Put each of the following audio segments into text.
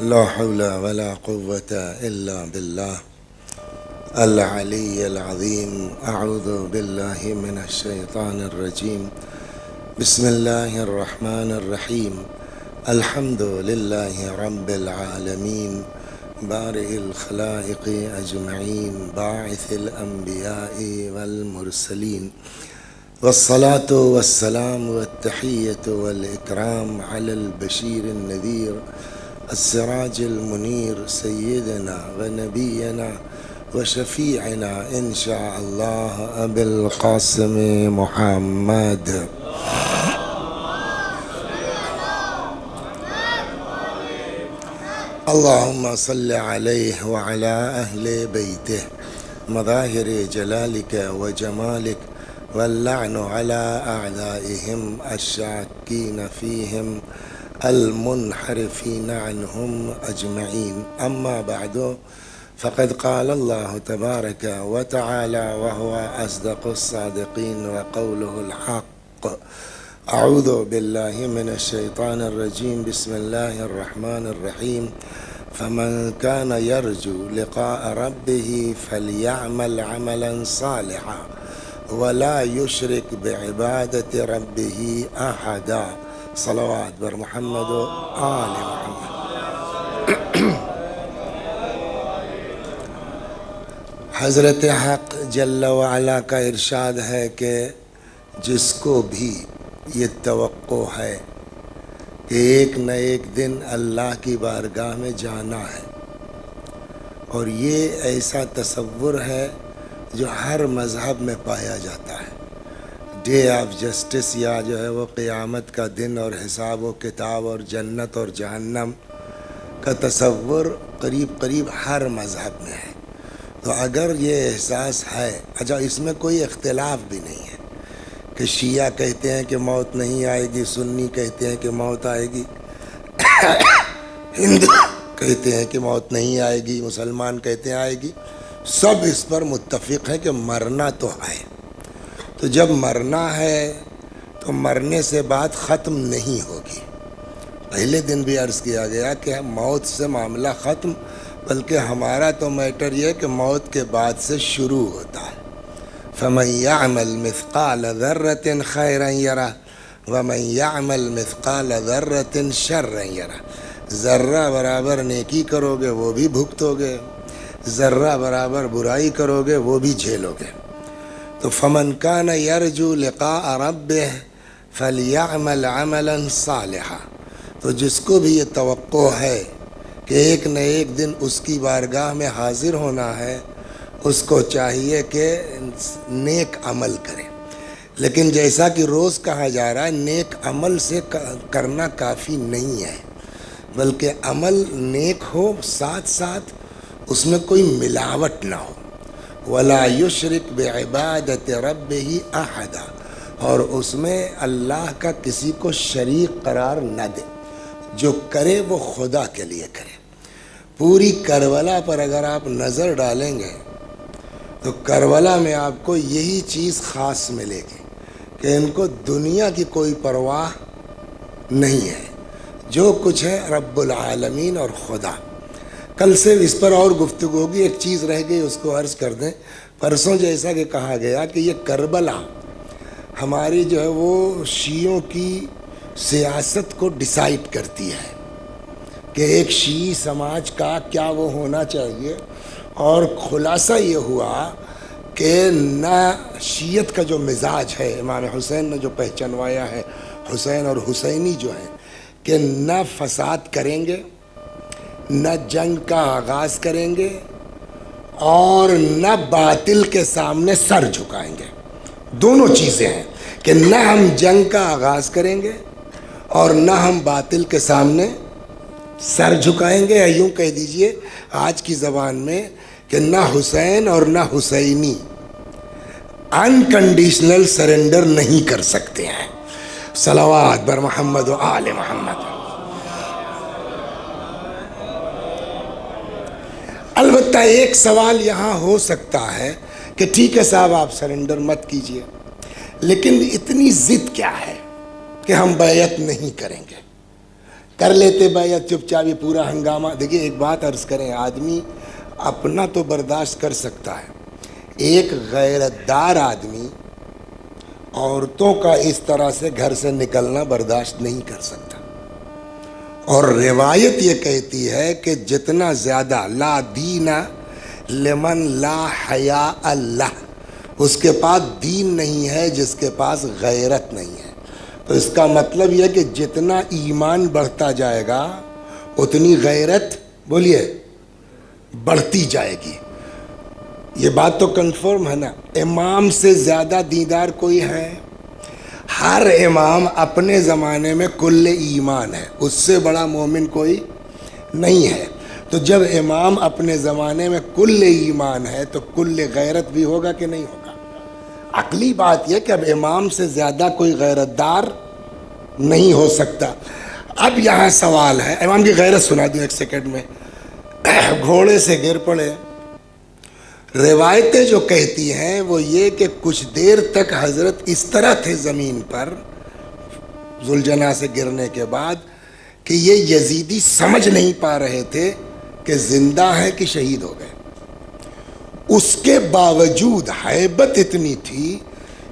لا حول ولا قوة إلا بالله العلي العظيم. أعوذ بالله من الشيطان الرجيم. بسم الله الرحمن الرحيم. الحمد لله رب العالمين بارئ الخلائق أجمعين باعث الأنبياء والمرسلين، والصلاة والسلام والتحية والإكرام على البشير النذير السراج المنير سيدنا ونبينا وشفيعنا إن شاء الله أبي القاسم محمد. اللهم صل عليه وعلى أهل بيته مظاهر جلالك وجمالك، واللعن على أعدائهم الشاكين فيهم المنحرفين عنهم أجمعين. أما بعد، فقد قال الله تبارك وتعالى وهو أصدق الصادقين وقوله الحق: أعوذ بالله من الشيطان الرجيم. بسم الله الرحمن الرحيم. فمن كان يرجو لقاء ربه فليعمل عملا صالحا ولا يشرك بعبادة ربه أحدا. صلوات بر محمد و آل محمد. حضرت حق جل وعلا کا ارشاد ہے کہ جس کو بھی یہ توقع ہے کہ ایک نہ ایک دن اللہ کی بارگاہ میں جانا ہے، اور یہ ایسا تصور ہے جو ہر مذہب میں پایا جاتا ہے، ڈے آف جسٹس، یا جو ہے وہ قیامت کا دن اور حساب و کتاب اور جنت اور جہنم کا تصور قریب قریب ہر مذہب میں ہے. تو اگر یہ احساس ہے، اچھا اس میں کوئی اختلاف بھی نہیں ہے کہ شیعہ کہتے ہیں کہ موت نہیں آئے گی، سنی کہتے ہیں کہ موت آئے گی، ہندو کہتے ہیں کہ موت نہیں آئے گی، مسلمان کہتے ہیں آئے گی، سب اس پر متفق ہیں کہ مرنا تو ہے. تو جب مرنا ہے تو مرنے سے بات ختم نہیں ہوگی. پہلے دن بھی عرض کیا گیا کہ موت سے معاملہ ختم، بلکہ ہمارا تو میٹر یہ کہ موت کے بعد سے شروع ہوتا ہے. فَمَنْ يَعْمَلْ مِثْقَالَ ذَرَّةٍ خَيْرًا يَرَهُ وَمَنْ يَعْمَلْ مِثْقَالَ ذَرَّةٍ شَرًّا يَرَهُ. ذرہ برابر نیکی کرو گے وہ بھی بھگتو گے، ذرہ برابر برائی کرو گے وہ بھی جھیلو گے. تو فَمَنْ كَانَ يَرْجُو لِقَاءَ رَبِّهِ فَلْيَعْمَلْ عَمَلًا صَالِحًا. تو جس کو بھی یہ توقع ہے کہ ایک نہ ایک دن اس کی بارگاہ میں حاضر ہونا ہے، اس کو چاہیے کہ نیک عمل کرے. لیکن جیسا کہ روز کہا جا رہا ہے، نیک عمل سے کرنا کافی نہیں ہے، بلکہ عمل نیک ہو، ساتھ ساتھ اس میں کوئی ملاوٹ نہ ہو. وَلَا يُشْرِكْ بِعِبَادَةِ رَبِّهِ أَحَدًا، اور اس میں اللہ کا کسی کو شریک قرار نہ دے. جو کرے وہ خدا کے لیے کرے. پوری کربلا پر اگر آپ نظر ڈالیں گے تو کربلا میں آپ کو یہی چیز خاص ملے گی کہ ان کو دنیا کی کوئی پرواہ نہیں ہے. جو کچھ ہے رب العالمین اور خدا. کل سے اس پر اور گفتگو ہوگی. ایک چیز رہ گئی، اس کو عرض کر دیں. پرسوں جیسا کہ کہا گیا کہ یہ کربلا ہماری جو ہے وہ شیعوں کی سیاست کو ڈیسائیڈ کرتی ہے کہ ایک شیعی سماج کا کیا وہ ہونا چاہیے. اور خلاصہ یہ ہوا کہ نہ شیعت کا جو مزاج ہے، امام حسین نے جو پہچانوایا ہے، حسین اور حسینی جو ہیں، کہ نہ فساد کریں گے، نہ جنگ کا آغاز کریں گے، اور نہ باطل کے سامنے سر جھکائیں گے. دونوں چیزیں ہیں کہ نہ ہم جنگ کا آغاز کریں گے اور نہ ہم باطل کے سامنے سر جھکائیں گے. یا یوں کہہ دیجئے آج کی زبان میں کہ نہ حسین اور نہ حسینی انکنڈیشنل سرنڈر نہیں کر سکتے ہیں. صلوات بر محمد و آل محمد. البتہ ایک سوال یہاں ہو سکتا ہے کہ ٹھیک ہے صاحب آپ سرنڈر مت کیجئے، لیکن اتنی ضد کیا ہے کہ ہم بیعت نہیں کریں گے؟ کر لیتے بھائی چپ چاپ یہ پورا ہنگامہ. دیکھیے ایک بات عرض کریں, آدمی اپنا تو برداشت کر سکتا ہے, ایک غیرت دار آدمی عورتوں کا اس طرح سے گھر سے نکلنا برداشت نہیں کر سکتا. اور روایت یہ کہتی ہے کہ جتنا زیادہ لا دین لمن لا حیا اللہ, اس کے پاس دین نہیں ہے جس کے پاس غیرت نہیں ہے. تو اس کا مطلب یہ کہ جتنا ایمان بڑھتا جائے گا اتنی غیرت بولیے بڑھتی جائے گی. یہ بات تو کنفرم ہے نا. امام سے زیادہ دیندار کوئی ہے؟ ہر امام اپنے زمانے میں کل ایمان ہے, اس سے بڑا مومن کوئی نہیں ہے. تو جب امام اپنے زمانے میں کل ایمان ہے تو کل غیرت بھی ہوگا کہ نہیں ہوگا؟ عقلی بات یہ کہ اب امام سے زیادہ کوئی غیرت دار نہیں ہو سکتا. اب یہاں سوال ہے, امام کی غیرت سنا دوں ایک سیکنڈ میں. گھوڑے سے گر پڑے. روایتیں جو کہتی ہیں وہ یہ کہ کچھ دیر تک حضرت اس طرح تھے زمین پر ذوالجناح سے گرنے کے بعد کہ یہ یزیدی سمجھ نہیں پا رہے تھے کہ زندہ ہے کہ شہید ہو گئے. اس کے باوجود ہیبت اتنی تھی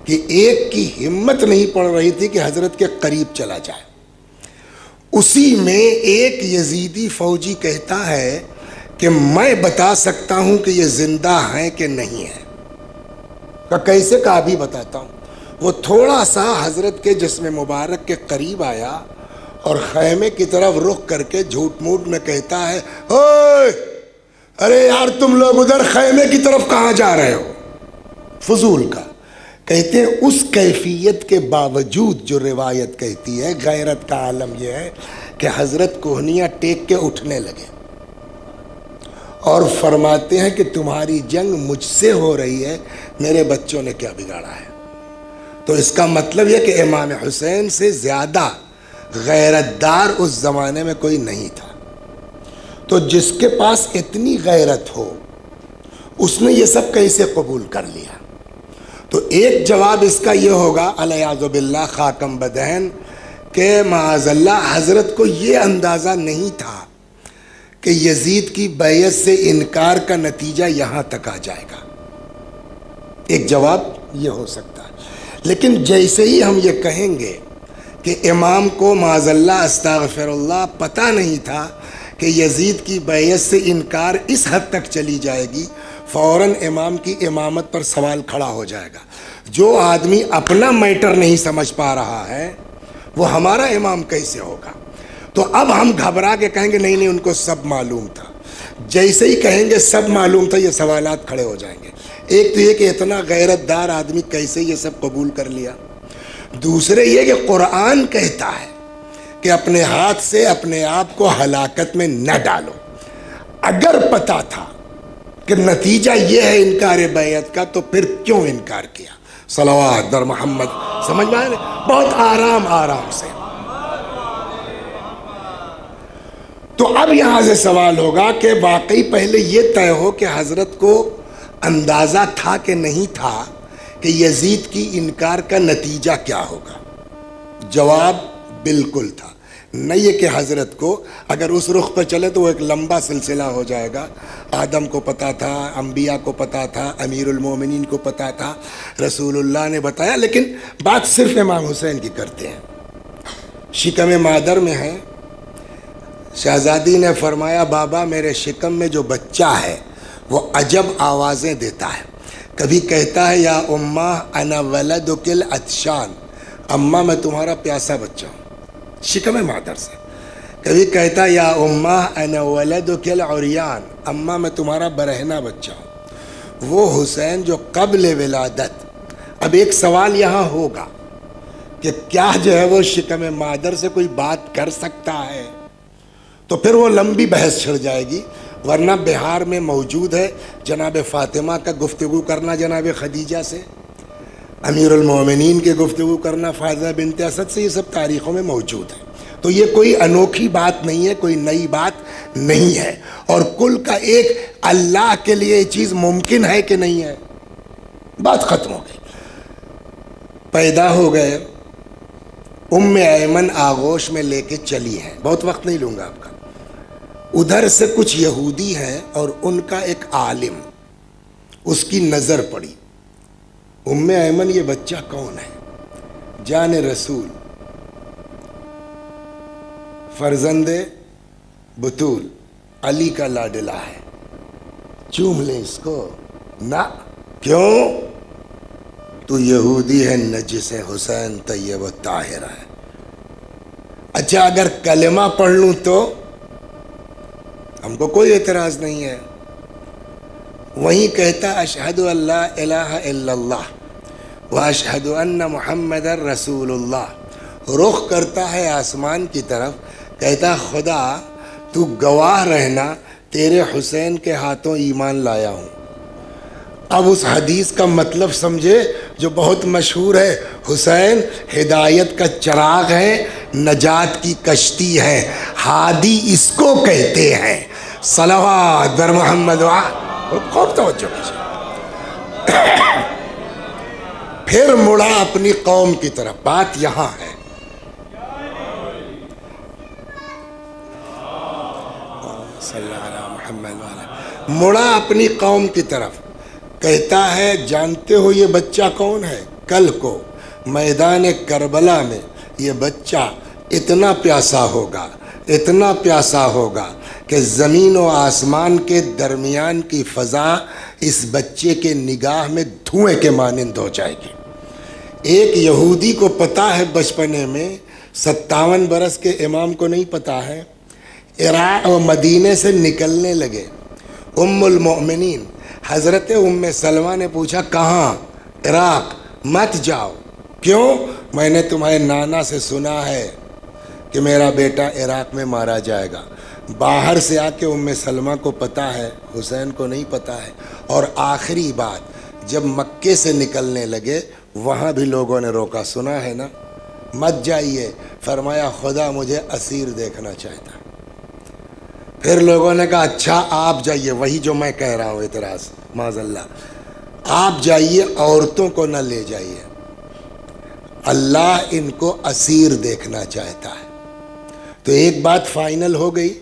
کہ ایک کی ہمت نہیں پڑ رہی تھی کہ حضرت کے قریب چلا جائے. اسی میں ایک یزیدی فوجی کہتا ہے کہ میں بتا سکتا ہوں کہ یہ زندہ ہیں کہ نہیں ہیں. کیسے کہا بھی بتاتا ہوں. وہ تھوڑا سا حضرت کے جسم مبارک کے قریب آیا اور خیمے کی طرف رخ کر کے جھوٹ موٹ میں کہتا ہے, اوے ارے یار تم لوگ ادھر خیمے کی طرف کہاں جا رہے ہو؟ فضول کا. کہتے ہیں اس کیفیت کے باوجود جو روایت کہتی ہے غیرت کا عالم یہ ہے کہ حضرت کوہنیاں ٹیک کے اٹھنے لگے اور فرماتے ہیں کہ تمہاری جنگ مجھ سے ہو رہی ہے, میرے بچوں نے کیا بگاڑا ہے؟ تو اس کا مطلب یہ کہ امام حسین سے زیادہ غیرت دار اس زمانے میں کوئی نہیں تھا. تو جس کے پاس اتنی غیرت ہو اس نے یہ سب کیسے قبول کر لیا؟ تو ایک جواب اس کا یہ ہوگا الیاذ باللہ خاکم بدہن کہ معاذ اللہ حضرت کو یہ اندازہ نہیں تھا کہ یزید کی بیعت سے انکار کا نتیجہ یہاں تک آ جائے گا. ایک جواب یہ ہو سکتا ہے. لیکن جیسے ہی ہم یہ کہیں گے کہ امام کو معاذ اللہ استغفر اللہ پتہ نہیں تھا کہ یزید کی بیعت سے انکار اس حد تک چلی جائے گی, فوراً امام کی امامت پر سوال کھڑا ہو جائے گا. جو آدمی اپنا میٹر نہیں سمجھ پا رہا ہے وہ ہمارا امام کیسے ہوگا؟ تو اب ہم گھبرا کے کہیں گے نہیں نہیں ان کو سب معلوم تھا. جیسے ہی کہیں گے سب معلوم تھا یہ سوالات کھڑے ہو جائیں گے. ایک تو یہ کہ اتنا غیرت دار آدمی کیسے یہ سب قبول کر لیا. دوسرے یہ کہ قرآن کہتا ہے کہ اپنے ہاتھ سے اپنے آپ کو ہلاکت میں نہ ڈالو. اگر پتا تھا کہ نتیجہ یہ ہے انکار بیعت کا تو پھر کیوں انکار کیا؟ صلوات در محمد. سمجھ میں آئے؟ بہت آرام سے. تو اب یہاں سے سوال ہوگا کہ واقعی پہلے یہ طے ہو کہ حضرت کو اندازہ تھا کہ نہیں تھا کہ یزید کی انکار کا نتیجہ کیا ہوگا؟ جواب بالکل تھا. نہیں یہ کہ حضرت کو اگر اس رخ پر چلے تو وہ ایک لمبا سلسلہ ہو جائے گا. آدم کو پتا تھا, انبیاء کو پتا تھا, امیر المومنین کو پتا تھا, رسول اللہ نے بتایا. لیکن بات صرف امام حسین کی کرتے ہیں. شکم مادر میں ہے, شہزادی نے فرمایا بابا میرے شکم میں جو بچہ ہے وہ عجب آوازیں دیتا ہے. کبھی کہتا ہے یا اماں انا ولدک العطشان, اماں میں تمہارا پیاسا بچہ ہوں شکم مادر سے. کبھی کہتا ہے یا اماں انا ولدک العریان, اماں میں تمہارا برہنہ بچہ ہوں. وہ حسین جو قبل ولادت. اب ایک سوال یہاں ہوگا کہ کیا جو ہے وہ شکم مادر سے کوئی بات کر سکتا ہے؟ تو پھر وہ لمبی بحث چھڑ جائے گی. ورنہ بہار میں موجود ہے جناب فاطمہ کا گفتگو کرنا جناب خدیجہ سے, امیر المومنین کے گفتگو کرنا فاطمہ بنت اسد سے, یہ سب تاریخوں میں موجود ہے. تو یہ کوئی انوکھی بات نہیں ہے, کوئی نئی بات نہیں ہے. اور کل کا ایک اللہ کے لیے یہ چیز ممکن ہے کہ نہیں ہے, بات ختم ہو گئی. پیدا ہو گئے, ام ایمن آغوش میں لے کے چلی ہیں، بہت وقت نہیں لوں گا آپ کا۔ ادھر سے کچھ یہودی ہیں اور ان کا ایک عالم، اس کی نظر پڑی۔ ام ایمن یہ بچہ کون ہے؟ جان رسول، فرزند بطول، علی کا لاڈلا ہے، چوم لے اس کو نہ۔ کیوں؟ تو یہودی ہے، نجس ہے، حسین طیب و طاہر ہے۔ اچھا اگر کلمہ پڑھ لوں تو ہم کو کوئی اعتراض نہیں ہے۔ وہیں کہتا اشہد ان لا الہ الا اللہ واشہد ان محمد رسول اللہ، رخ کرتا ہے آسمان کی طرف، کہتا خدا تو گواہ رہنا تیرے حسین کے ہاتھوں ایمان لایا ہوں۔ اب اس حدیث کا مطلب سمجھے جو بہت مشہور ہے، حسین ہدایت کا چراغ ہے، نجات کی کشتی ہے، ہادی اس کو کہتے ہیں۔ صلوات بر محمد خوب توجہ کیجیے۔ پھر مڑا اپنی قوم کی طرف، بات یہاں ہے۔ مڑا اپنی قوم کی طرف، کہتا ہے جانتے ہو یہ بچہ کون ہے؟ کل کو میدان کربلا میں یہ بچہ اتنا پیاسا ہوگا، اتنا پیاسا ہوگا کہ زمین و آسمان کے درمیان کی فضا اس بچے کے نگاہ میں دھوئیں کے مانند ہو جائے گی۔ ایک یہودی کو پتا ہے بچپنے میں، 57 برس کے امام کو نہیں پتا ہے، عراق و مدینے سے نکلنے لگے۔ ام المؤمنین حضرت ام سلمہ نے پوچھا کہاں؟ عراق۔ مت جاؤ۔ کیوں؟ میں نے تمہارے نانا سے سنا ہے کہ میرا بیٹا عراق میں مارا جائے گا۔ باہر سے آ کے ام سلمہ کو پتا ہے، حسین کو نہیں پتا ہے۔ اور آخری بات جب مکے سے نکلنے لگے وہاں بھی لوگوں نے روکا، سنا ہے نا، مت جائیے۔ فرمایا خدا مجھے اسیر دیکھنا چاہتا۔ پھر لوگوں نے کہا اچھا آپ جائیے، وہی جو میں کہہ رہا ہوں اعتراض معاذ اللہ، آپ جائیے عورتوں کو نہ لے جائیے، اللہ ان کو اسیر دیکھنا چاہتا ہے۔ تو ایک بات فائنل ہو گئی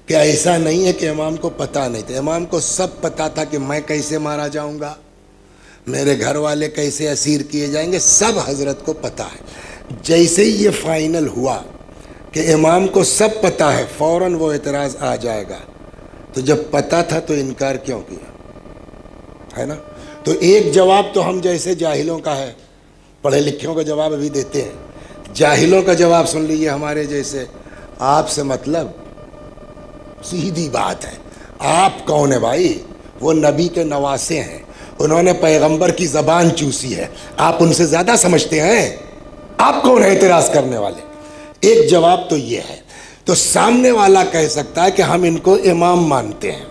کہ ایسا نہیں ہے کہ امام کو پتہ نہیں تھا، امام کو سب پتہ تھا کہ میں کیسے مارا جاؤں گا، میرے گھر والے کیسے اسیر کیے جائیں گے، سب حضرت کو پتہ ہے۔ جیسے ہی یہ فائنل ہوا کہ امام کو سب پتہ ہے، فوراً وہ اعتراض آ جائے گا۔ تو جب پتہ تھا تو انکار کیوں کیا؟ ہے نا؟ تو ایک جواب تو ہم جیسے جاہلوں کا ہے، پڑھے لکھوں کا جواب ابھی دیتے ہیں، جاہلوں کا جواب سن لیجیے ہمارے جیسے۔ آپ سے مطلب سیدھی بات ہے، آپ کون ہیں بھائی؟ وہ نبی کے نواسے ہیں، انہوں نے پیغمبر کی زبان چوسی ہے، آپ ان سے زیادہ سمجھتے ہیں؟ آپ کون ہیں اعتراض کرنے والے؟ ایک جواب تو یہ ہے۔ تو سامنے والا کہہ سکتا ہے کہ ہم ان کو امام مانتے ہیں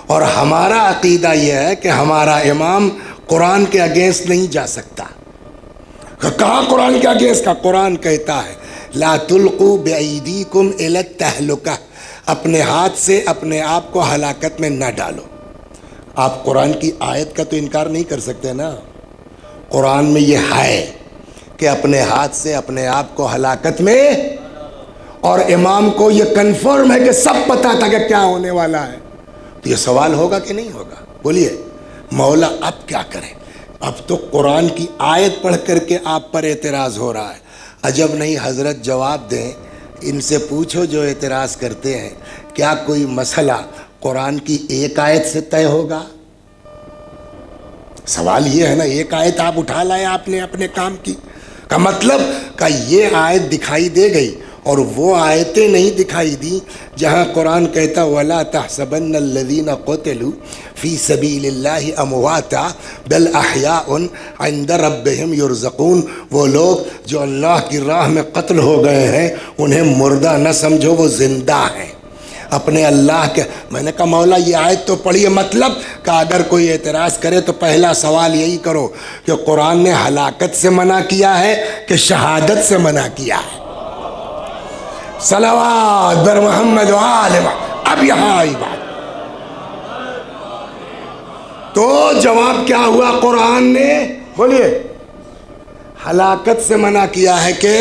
اور ہمارا عقیدہ یہ ہے کہ ہمارا امام قرآن کے اگینسٹ نہیں جا سکتا۔ کہاں قرآن کے اگینسٹ کا؟ قرآن کہتا ہے لا تلقوا بأیدیکم الی التہلکہ، اپنے ہاتھ سے اپنے آپ کو ہلاکت میں نہ ڈالو۔ آپ قرآن کی آیت کا تو انکار نہیں کر سکتے نا، قرآن میں یہ ہے کہ اپنے ہاتھ سے اپنے آپ کو ہلاکت میں، اور امام کو یہ کنفرم ہے کہ سب پتہ تھا کہ کیا ہونے والا ہے۔ تو یہ سوال ہوگا کہ نہیں ہوگا؟ بولیے مولا اب کیا کریں؟ اب تو قرآن کی آیت پڑھ کر کے آپ پر اعتراض ہو رہا ہے۔ عجب نہیں حضرت جواب دیں، ان سے پوچھو جو اعتراض کرتے ہیں، کیا کوئی مسئلہ قرآن کی ایک آیت سے طے ہوگا؟ سوال یہ ہے نا، ایک آیت آپ اٹھا لائے آپ نے اپنے کام کی، کا مطلب کہ یہ آیت دکھائی دے گئی اور وہ آیتیں نہیں دکھائی دی جہاں قرآن کہتا وَلَا تَحْسَبَنَّ الَّذِينَ قُتِلُوا فِي سَبِيلِ اللَّهِ أَمْوَاتًا بَلْ أَحْيَاءٌ عِندَ رَبِّهِمْ يُرْزَقُونَ، وہ لوگ جو اللہ کی راہ میں قتل ہو گئے ہیں انہیں مردہ نہ سمجھو، وہ زندہ ہیں اپنے اللہ کے۔ میں نے کہا مولا یہ آیت تو پڑھیے، مطلب کہ اگر کوئی اعتراض کرے تو پہلا سوال یہی کرو کہ قرآن نے ہلاکت سے منع کیا ہے کہ شہادت سے منع کیا ہے؟ صلوات بر محمد و آل محمد۔ اب یہاں آئی بات، تو جواب کیا ہوا قرآن نے؟ بولیے ہلاکت سے منع کیا ہے کہ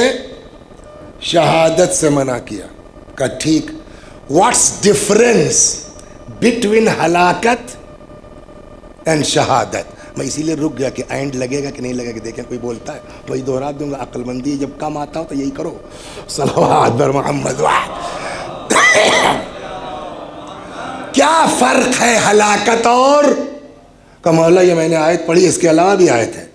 شہادت سے منع کیا؟ کہ ٹھیک، واٹس ڈفرنس بٹوین ہلاکت اینڈ شہادت؟ میں اسی لیے رک گیا کہ اینڈ لگے گا کہ نہیں لگے گا، دیکھیں کوئی بولتا ہے وہی دوہرا دوں گا، عقل مندی جب کم آتا ہو تو یہی کرو، صلوات بر محمد۔ کیا فرق ہے ہلاکت اور؟ کہ مولا یہ میں نے آیت پڑھی، اس کے علاوہ بھی آیت ہے،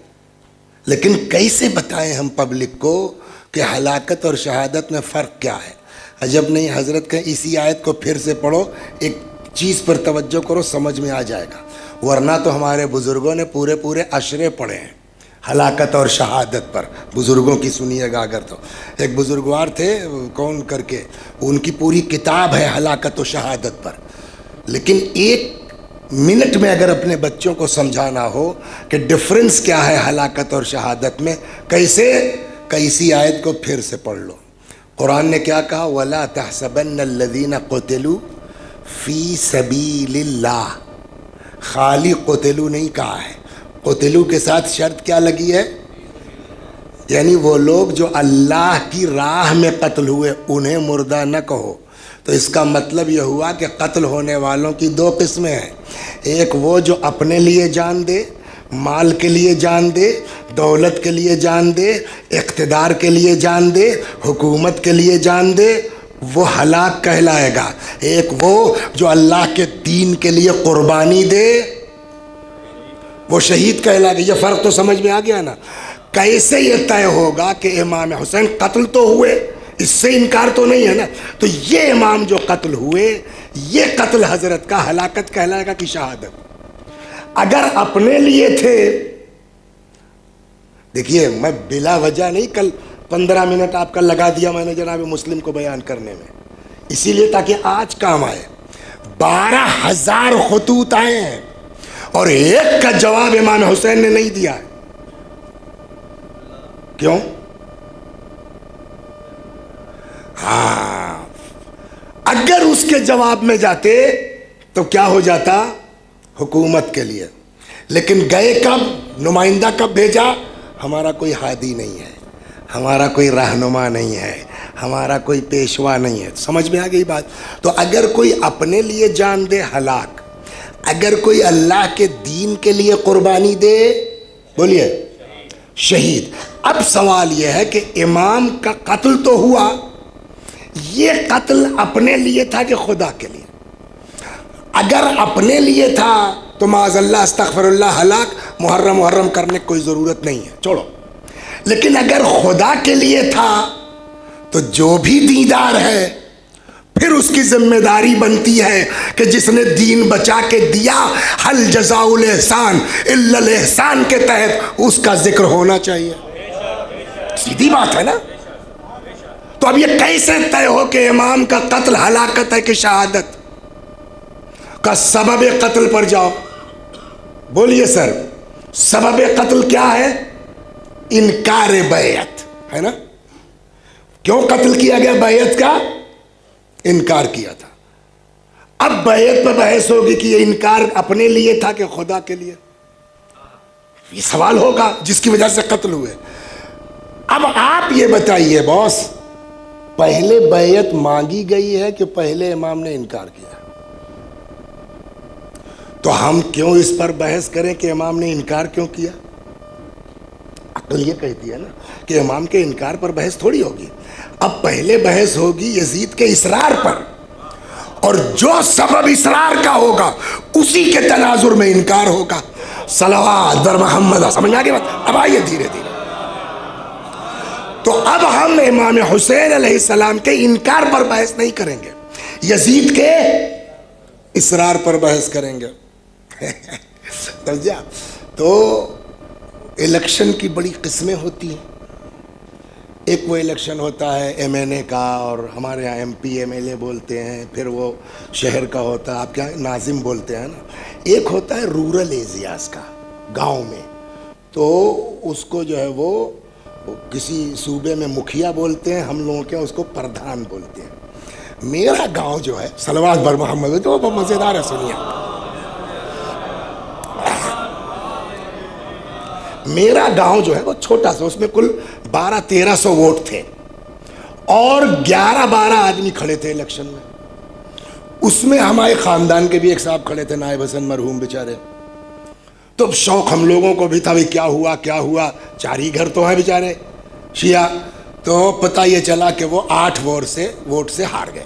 لیکن کیسے بتائیں ہم پبلک کو کہ ہلاکت اور شہادت میں فرق کیا ہے؟ عجب نہیں حضرت کہ اسی آیت کو پھر سے پڑھو، ایک چیز پر توجہ کرو، سمجھ میں آ جائے گا، ورنہ تو ہمارے بزرگوں نے پورے اشرے پڑھے ہیں ہلاکت اور شہادت پر۔ بزرگوں کی سنیے گا اگر تو، ایک بزرگوار تھے کون کر کے، ان کی پوری کتاب ہے ہلاکت و شہادت پر، لیکن ایک منٹ میں اگر اپنے بچوں کو سمجھانا ہو کہ ڈفرنس کیا ہے ہلاکت اور شہادت میں، کیسے؟ کیسی آیت کو پھر سے پڑھ لو۔ قرآن نے کیا کہا؟ وَلَا تَحْسَبَنَّ الَّذِينَ قُتِلُوا فِي سَبِيلِ اللَّهِ، خالی قتلو نہیں کہا ہے، قتلو کے ساتھ شرط کیا لگی ہے؟ یعنی وہ لوگ جو اللہ کی راہ میں قتل ہوئے انہیں مردہ نہ کہو۔ تو اس کا مطلب یہ ہوا کہ قتل ہونے والوں کی دو قسمیں ہیں، ایک وہ جو اپنے لیے جان دے، مال کے لیے جان دے، دولت کے لیے جان دے، اقتدار کے لیے جان دے، حکومت کے لیے جان دے، وہ ہلاک کہلائے گا، ایک وہ جو اللہ کے دین کے لیے قربانی دے وہ شہید کہلائے گا۔ یہ فرق تو سمجھ میں آ گیا نا؟ کیسے یہ طے ہوگا کہ امام حسین قتل تو ہوئے، اس سے انکار تو نہیں ہے نا، تو یہ امام جو قتل ہوئے یہ قتل حضرت کا ہلاکت کہلائے گا کہ شہادت؟ اگر اپنے لیے تھے، دیکھیے میں بلا وجہ نہیں، کل 15 منٹ آپ کا لگا دیا میں نے جناب مسلم کو بیان کرنے میں، اسی لیے تاکہ آج کام آئے۔ 12,000 خطوط آئے ہیں اور ایک کا جواب امام حسین نے نہیں دیا ہے، کیوں؟ ہاں، اگر اس کے جواب میں جاتے تو کیا ہو جاتا؟ حکومت کے لیے، لیکن گئے کب؟ نمائندہ کب بھیجا؟ ہمارا کوئی ہادی نہیں ہے، ہمارا کوئی رہنما نہیں ہے، ہمارا کوئی پیشوا نہیں ہے۔ سمجھ میں آ گئی بات؟ تو اگر کوئی اپنے لیے جان دے ہلاک، اگر کوئی اللہ کے دین کے لیے قربانی دے، بولیے شہید۔ اب سوال یہ ہے کہ امام کا قتل تو ہوا، یہ قتل اپنے لیے تھا کہ خدا کے لیے؟ اگر اپنے لیے تھا تو معاذ اللہ استغفر اللہ ہلاک، محرم کرنے کی کوئی ضرورت نہیں ہے، چھوڑو۔ لیکن اگر خدا کے لیے تھا تو جو بھی دیندار ہے پھر اس کی ذمہ داری بنتی ہے کہ جس نے دین بچا کے دیا، حل جزاء الاحسان الا الاحسان کے تحت اس کا ذکر ہونا چاہیے۔ سیدھی بات ہے نا؟ تو اب یہ کیسے طے ہو کہ امام کا قتل ہلاکت ہے کہ شہادت؟ کا سبب قتل پر جاؤ، بولیے سر سبب قتل کیا ہے؟ انکار بیعت ہے نا؟ کیوں قتل کیا گیا؟ بیعت کا انکار کیا تھا۔ اب بیعت پہ بحث ہوگی کہ یہ انکار اپنے لیے تھا کہ خدا کے لیے، یہ سوال ہوگا جس کی وجہ سے قتل ہوئے۔ اب آپ یہ بتائیے باس، پہلے بیعت مانگی گئی ہے کہ پہلے امام نے انکار کیا؟ تو ہم کیوں اس پر بحث کریں کہ امام نے انکار کیوں کیا؟ عقل یہ کہتی ہے نا کہ امام کے انکار پر بحث تھوڑی ہوگی، اب پہلے بحث ہوگی یزید کے اصرار پر، اور جو سبب اصرار کا ہوگا اسی کے تناظر میں انکار ہوگا۔ صلوات بر محمد، سمجھ آگے بات؟ اب آئیے دھیرے دھیرے۔ تو اب ہم امام حسین علیہ السلام کے انکار پر بحث نہیں کریں گے، یزید کے اصرار پر بحث کریں گے۔ سمجھا؟ تو الیکشن کی بڑی قسمیں ہوتی ہیں، ایک وہ الیکشن ہوتا ہے ایم این اے کا، اور ہمارے یہاں M P M L A بولتے ہیں، پھر وہ شہر کا ہوتا ہے، آپ کیا ناظم بولتے ہیں نا، ایک ہوتا ہے رورل ایریاز کا، گاؤں میں، تو اس کو جو ہے وہ کسی صوبے میں مکھیا بولتے ہیں، ہم لوگوں کے اس کو پردھان بولتے ہیں۔ میرا گاؤں جو ہے صلوات بر محمد، تو بہت مزیدار ہے، سنیے۔ میرا گاؤں جو ہے وہ چھوٹا سا، اس میں کل 1200-1300 ووٹ تھے اور 11-12 آدمی کھڑے تھے الیکشن میں. اس میں ہمارے خاندان کے بھی ایک صاحب کھڑے تھے، نائب حسن مرحوم بیچارے. تو شوق ہم لوگوں کو بھی تھا بھائی کیا ہوا کیا ہوا، 4 ہی گھر تو ہیں بیچارے شیعہ. تو پتہ یہ چلا کہ وہ 8 ووٹ سے ہار گئے.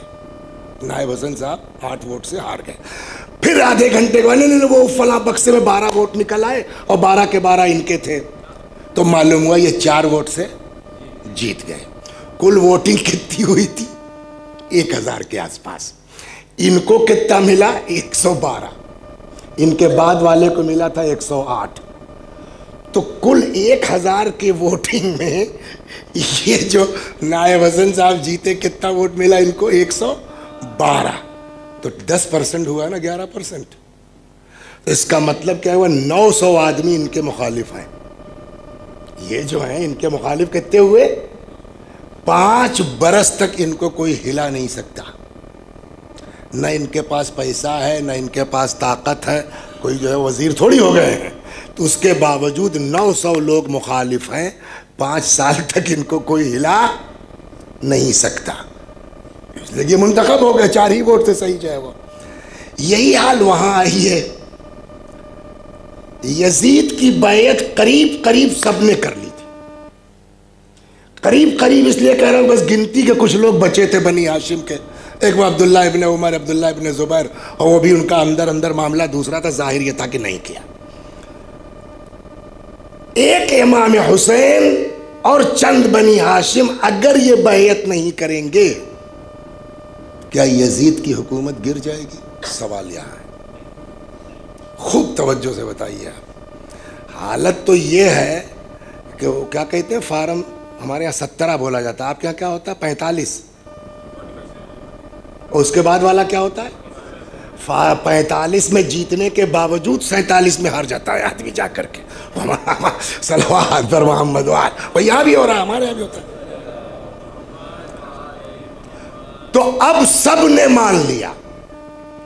نائب حسن صاحب 8 ووٹ سے ہار گئے. پھر آدھے گھنٹے کے بعد نہیں وہ فلاں بکسے میں 12 ووٹ نکل آئے اور 12 کے 12 ان کے تھے. تو معلوم ہوا یہ 4 ووٹ سے جیت گئے. کل ووٹنگ کتنی ہوئی تھی؟ 1000 کے آس پاس. ان کو کتنا ملا؟ 112. ان کے بعد والے کو ملا تھا 108. تو کل 1000 کے ووٹنگ میں یہ جو نائب حسن صاحب جیتے کتنا ووٹ ملا ان کو؟ 112. تو 10% ہوا نا، 11%. تو اس کا مطلب کیا ہوا؟ 900 آدمی ان کے مخالف ہیں. یہ جو ہیں ان کے مخالف کتنے ہوئے؟ 5 برس تک ان کو کوئی ہلا نہیں سکتا. نہ ان کے پاس پیسہ ہے، نہ ان کے پاس طاقت ہے، کوئی جو ہے وزیر تھوڑی ہو گئے ہیں. تو اس کے باوجود 900 لوگ مخالف ہیں. 5 سال تک ان کو کوئی ہلا نہیں سکتا. اس لیے یہ منتخب ہو گئے 4 ہی ووٹ سے، صحیح جو ہے وہ. یہی حال وہاں آئی ہے. یزید کی بیعت قریب قریب سب نے کر لی تھی. قریب قریب اس لیے کہہ رہا ہوں بس گنتی کے کچھ لوگ بچے تھے بنی ہاشم کے. ایک وہ عبداللہ ابن عمر، عبداللہ ابن زبیر، اور وہ بھی ان کا اندر معاملہ دوسرا تھا، ظاہر یہ تھا کہ نہیں کیا. ایک امام حسین اور چند بنی ہاشم اگر یہ بیعت نہیں کریں گے کیا یزید کی حکومت گر جائے گی؟ سوال یہاں ہے. خوب توجہ سے بتائیے آپ. حالت تو یہ ہے کہ وہ کیا کہتے ہیں، فارم ہمارے یہاں 17 بولا جاتا ہے، آپ کیا ہوتا ہے 45، اور اس کے بعد والا کیا ہوتا ہے 45 میں جیتنے کے باوجود 47 میں ہار جاتا ہے آدمی جا کر کے. صلوات پر محمد وآل. یہاں بھی ہو رہا ہے، ہمارے یہاں بھی ہوتا ہے. تو اب سب نے مان لیا.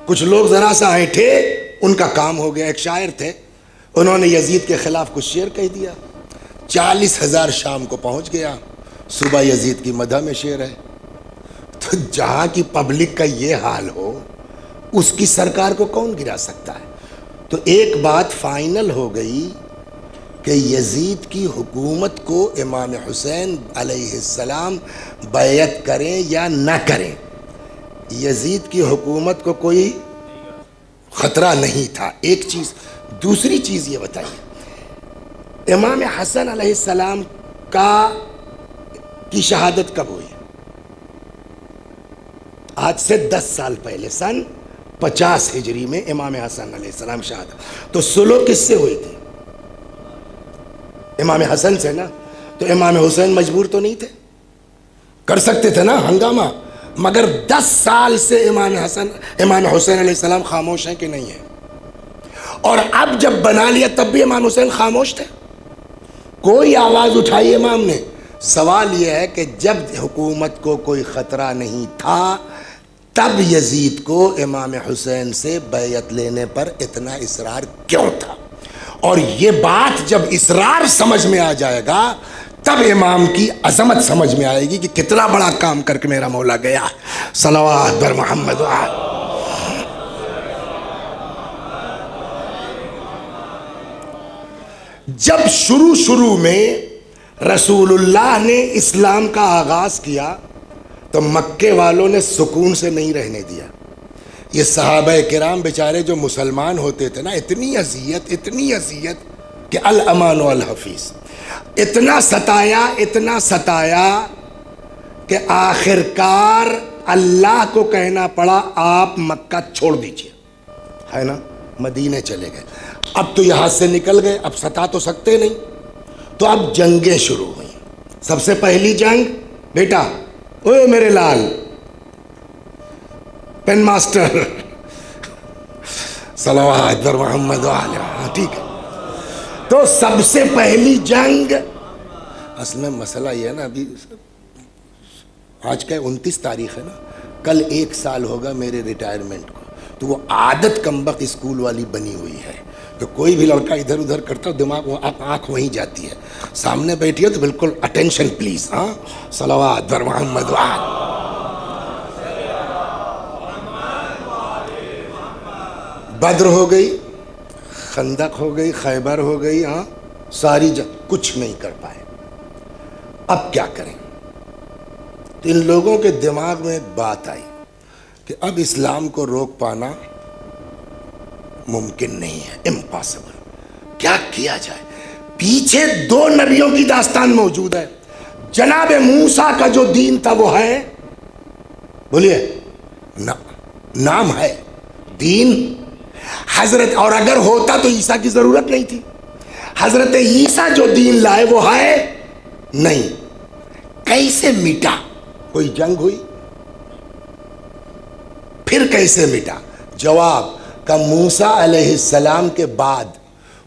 کچھ لوگ ذرا سا ایٹھے، ان کا کام ہو گیا. ایک شاعر تھے، انہوں نے یزید کے خلاف کچھ شعر کہہ دیا. 40,000 شام کو پہنچ گیا. صبح یزید کی مدح میں شعر ہے. تو جہاں کی پبلک کا یہ حال ہو اس کی سرکار کو کون گرا سکتا ہے؟ تو ایک بات فائنل ہو گئی کہ یزید کی حکومت کو امام حسین علیہ السلام بیعت کریں یا نہ کریں، یزید کی حکومت کو کوئی خطرہ نہیں تھا. ایک چیز. دوسری چیز یہ بتائیے، امام حسن علیہ السلام کی شہادت کب ہوئی؟ آج سے 10 سال پہلے، سن 50 ہجری میں امام حسن علیہ السلام شہادت. تو سلو کس سے ہوئی تھی؟ امام حسن سے نا. تو امام حسین مجبور تو نہیں تھے، کر سکتے تھے نا ہنگامہ. مگر 10 سال سے امام حسین علیہ السلام خاموش ہیں کہ نہیں ہیں؟ اور اب جب بنا لیا تب بھی امام حسین خاموش تھے، کوئی آواز اٹھائی امام نے. سوال یہ ہے کہ جب حکومت کو کوئی خطرہ نہیں تھا تب یزید کو امام حسین سے بیعت لینے پر اتنا اصرار کیوں تھا؟ اور یہ بات جب اصرار سمجھ میں آ جائے گا تب امام کی عظمت سمجھ میں آئے گی کہ کتنا بڑا کام کر کے میرا مولا گیا. صلوات بر محمد. جب شروع میں رسول اللہ نے اسلام کا آغاز کیا تو مکے والوں نے سکون سے نہیں رہنے دیا. یہ صحابہ کرام بیچارے جو مسلمان ہوتے تھے نا، اتنی اذیت کہ الامان والحفیظ، اتنا ستایا کہ آخرکار اللہ کو کہنا پڑا آپ مکہ چھوڑ دیجئے، ہے نا، مدینے چلے گئے. اب تو یہاں سے نکل گئے، اب ستا تو سکتے نہیں. تو اب جنگیں شروع ہوئیں. سب سے پہلی جنگ، بیٹا اوے میرے لال پین ماسٹر، صلوات پر محمد وآلہ. ٹھیک ہے. تو سب سے پہلی جنگ، اصل میں مسئلہ یہ ہے نا، ابھی آج کا 29 تاریخ ہے نا، کل 1 سال ہوگا میرے ریٹائرمنٹ کو. تو وہ عادت کمبخت اسکول والی بنی ہوئی ہے. کہ کوئی بھی لڑکا ادھر ادھر کرتا ہے دماغ آنکھ وہیں جاتی ہے، سامنے بیٹھی ہے تو بالکل اٹینشن پلیز، ہاں صلوات بر محمد وآل۔ بدر ہو گئی، خندق ہو گئی، خیبر ہو گئی، ہاں ساری کچھ نہیں کر پائے، اب کیا کریں؟ تو ان لوگوں کے دماغ میں ایک بات آئی کہ اب اسلام کو روک پانا ممکن نہیں ہے، امپاسبل، کیا کیا جائے؟ پیچھے 2 نبیوں کی داستان موجود ہے، جناب موسیٰ کا جو دین تھا وہ ہے، بولیے نام ہے دین حضرت، اور اگر ہوتا تو عیسیٰ کی ضرورت نہیں تھی، حضرت عیسیٰ جو دین لائے وہ ہے نہیں، کیسے مٹا؟ کوئی جنگ ہوئی؟ پھر کیسے مٹا؟ جواب کہ موسیٰ علیہ السلام کے بعد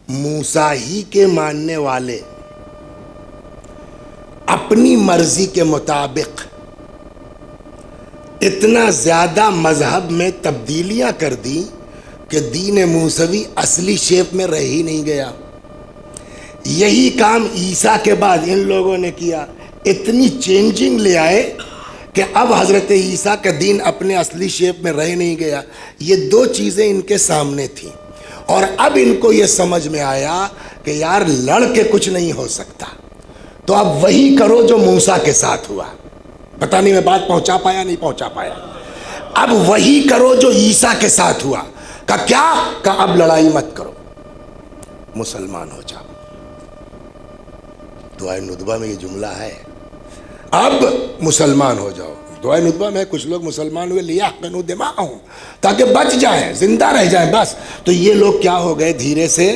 موسیٰ ہی کے ماننے والے اپنی مرضی کے مطابق اتنا زیادہ مذہب میں تبدیلیاں کر دی کہ دین موسوی اصلی شیپ میں رہ ہی نہیں گیا۔ یہی کام عیسیٰ کے بعد ان لوگوں نے کیا، اتنی چینجنگ لے آئے کہ اب حضرت عیسیٰ کا دین اپنے اصلی شیپ میں رہ نہیں گیا۔ یہ 2 چیزیں ان کے سامنے تھیں، اور اب ان کو یہ سمجھ میں آیا کہ یار لڑ کے کچھ نہیں ہو سکتا، تو اب وہی کرو جو موسیٰ کے ساتھ ہوا۔ پتہ نہیں میں بات پہنچا پایا نہیں پہنچا پایا؟ اب وہی کرو جو عیسیٰ کے ساتھ ہوا۔ کہ کیا؟ کہ اب لڑائی مت کرو، مسلمان ہو جاؤ۔ دعائے ندبہ میں یہ جملہ ہے، اب مسلمان ہو جاؤ۔ دعائے ندبہ میں کچھ لوگ مسلمان ہوئے لیحقنوا دماءہم، تاکہ بچ جائیں، زندہ رہ جائیں، بس۔ تو یہ لوگ کیا ہو گئے؟ دھیرے سے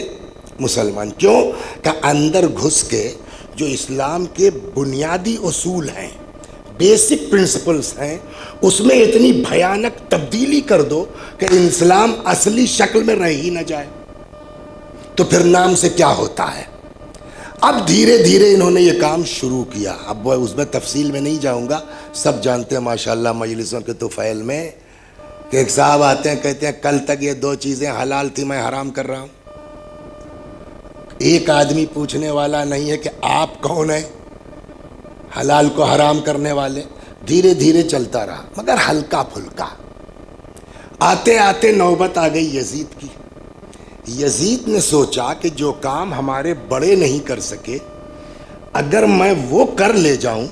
مسلمان۔ کیوں؟ کہ اندر گھس کے جو اسلام کے بنیادی اصول ہیں، بیسک پرنسپلز ہیں، اس میں اتنی بھیانک تبدیلی کر دو کہ اسلام اصلی شکل میں رہ ہی نہ جائے، تو پھر نام سے کیا ہوتا ہے؟ اب دھیرے دھیرے انہوں نے یہ کام شروع کیا۔ اب وہ اس میں تفصیل میں نہیں جاؤں گا، سب جانتے ہیں ماشاءاللہ مجلسوں کے طفیل میں کہ ایک صاحب آتے ہیں کہتے ہیں کل تک یہ 2 چیزیں حلال تھی، میں حرام کر رہا ہوں۔ ایک آدمی پوچھنے والا نہیں ہے کہ آپ کون ہیں حلال کو حرام کرنے والے۔ دھیرے دھیرے چلتا رہا، مگر ہلکا پھلکا۔ آتے آتے نوبت آ گئی یزید کی۔ یزید نے سوچا کہ جو کام ہمارے بڑے نہیں کر سکے، اگر میں وہ کر لے جاؤں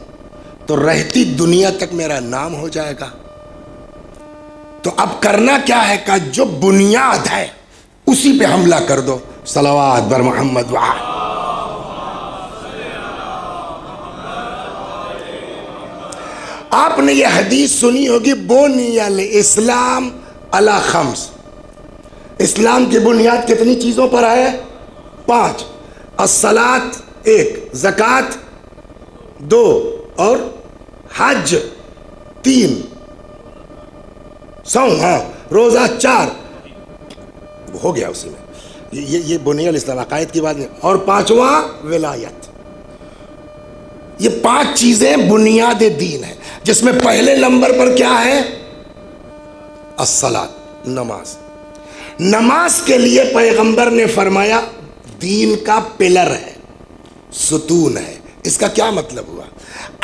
تو رہتی دنیا تک میرا نام ہو جائے گا۔ تو اب کرنا کیا ہے؟ کہ جو بنیاد ہے اسی پہ حملہ کر دو۔ صلوات بر محمد وآل۔ آپ نے یہ حدیث سنی ہوگی، بنی الاسلام علی 5۔ اسلام کی بنیاد کتنی چیزوں پر ہے؟ 5۔ الصلاۃ 1، زکوٰۃ 2، اور حج 3، صوم، ہاں روزہ 4، ہو گیا اسی میں۔ یہ بنی الاسلام، عقائد کی بات نہیں۔ اور 5واں ولایت۔ یہ 5 چیزیں بنیاد دین ہے، جس میں پہلے نمبر پر کیا ہے؟ الصلاۃ، نماز۔ نماز کے لیے پیغمبر نے فرمایا دین کا پلر ہے، ستون ہے۔ اس کا کیا مطلب ہوا؟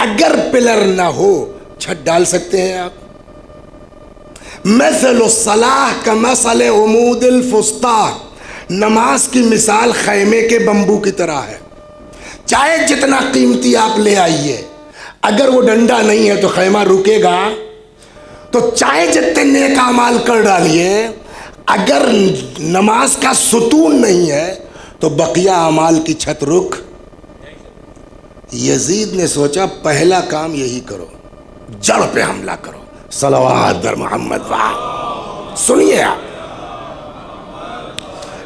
اگر پلر نہ ہو چھت ڈال سکتے ہیں آپ؟ مثل الصلاۃ کمثل عمود الفسطاط، نماز کی مثال خیمے کے بمبو کی طرح ہے۔ چاہے جتنا قیمتی آپ لے آئیے، اگر وہ ڈنڈا نہیں ہے تو خیمہ رکے گا؟ تو چاہے جتنے نیک اعمال کر ڈالیے، اگر نماز کا ستون نہیں ہے تو بقیہ اعمال کی چھت رک۔ یزید نے سوچا پہلا کام یہی کرو، جڑ پہ حملہ کرو۔ صلوات بر محمد وآل۔ سنیے آپ،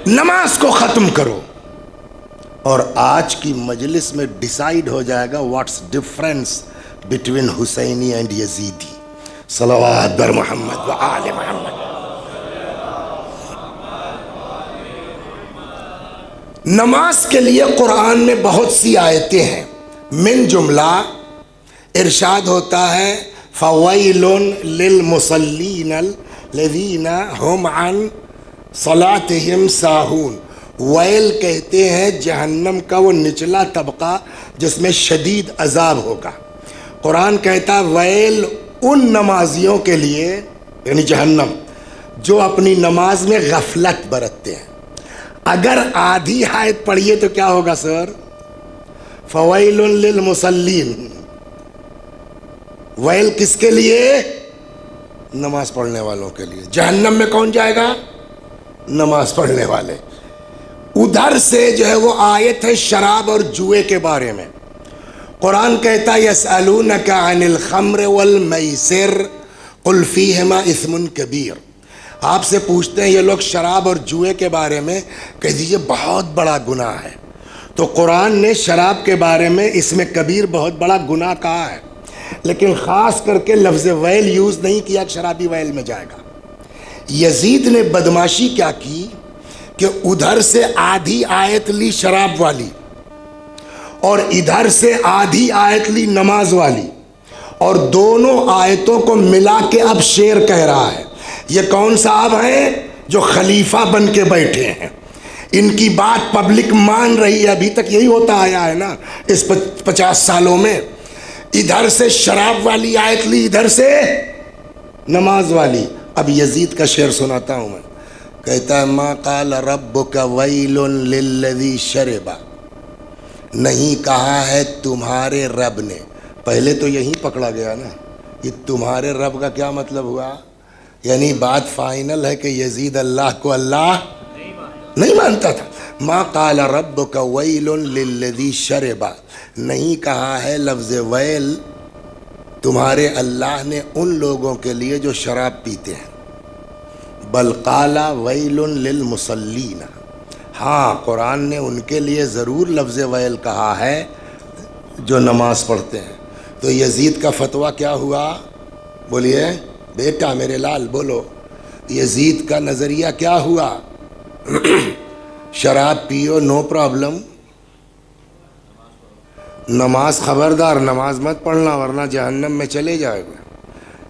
نماز کو ختم کرو، اور آج کی مجلس میں ڈیسائیڈ ہو جائے گا what's difference between Husaini and Yazidi. صلوات بر محمد وآل محمد۔ نماز کے لیے قرآن میں بہت سی آیتیں ہیں، من جملہ ارشاد ہوتا ہے فویل للمصلین الذین هم عن صلاتهم ساہون، ویل کہتے ہیں جہنم کا وہ نچلا طبقہ جس میں شدید عذاب ہوگا۔ قرآن کہتا ہے ویل ان نمازیوں کے لیے، یعنی جہنم، جو اپنی نماز میں غفلت برتتے ہیں۔ اگر آدھی آیت پڑھیے تو کیا ہوگا سر؟ فویل للمصلین۔ ویل کس کے لیے؟ نماز پڑھنے والوں کے لیے۔ جہنم میں کون جائے گا؟ نماز پڑھنے والے۔ ادھر سے جو ہے وہ آیت ہے شراب اور جوئے کے بارے میں۔ قرآن کہتا ہے یسألونک عن الخمر والمیسر قل فیہما اثم کبیر۔ آپ سے پوچھتے ہیں یہ لوگ شراب اور جوئے کے بارے میں، کہہ دیجئے بہت بڑا گناہ ہے۔ تو قرآن نے شراب کے بارے میں اس میں کبیر بہت بڑا گناہ کہا ہے، لیکن خاص کر کے لفظ ویل یوز نہیں کیا کہ شرابی ویل میں جائے گا۔ یزید نے بدماشی کیا کی کہ ادھر سے آدھی آیت لی شراب والی اور ادھر سے آدھی آیت لی نماز والی، اور دونوں آیتوں کو ملا کے اب شعر کہہ رہا ہے۔ یہ کون صاحب ہیں؟ جو خلیفہ بن کے بیٹھے ہیں، ان کی بات پبلک مان رہی ہے۔ ابھی تک یہی ہوتا آیا ہے نا اس 50 سالوں میں۔ ادھر سے شراب والی آیت لی، ادھر سے نماز والی۔ اب یزید کا شعر سناتا ہوں میں۔ کہتا ہے ما قال ربک ویل للذی شرب، نہیں کہا ہے تمہارے رب نے۔ پہلے تو یہیں پکڑا گیا نا، یہ تمہارے رب کا کیا مطلب ہوا؟ یعنی بات فائنل ہے کہ یزید اللہ کو اللہ نہیں مانتا تھا۔ ما قال ربک ویل للذی شرب، نہیں کہا ہے لفظ ویل تمہارے اللہ نے ان لوگوں کے لیے جو شراب پیتے ہیں، بل قال ویل للمصلین، ہاں قرآن نے ان کے لیے ضرور لفظ ویل کہا ہے جو نماز پڑھتے ہیں۔ تو یزید کا فتویٰ کیا ہوا؟ بولیے بیٹا میرے لال بولو، یزید کا نظریہ کیا ہوا؟ شراب پیو نو پرابلم، نماز خبردار نماز مت پڑھنا ورنہ جہنم میں چلے جائے گا۔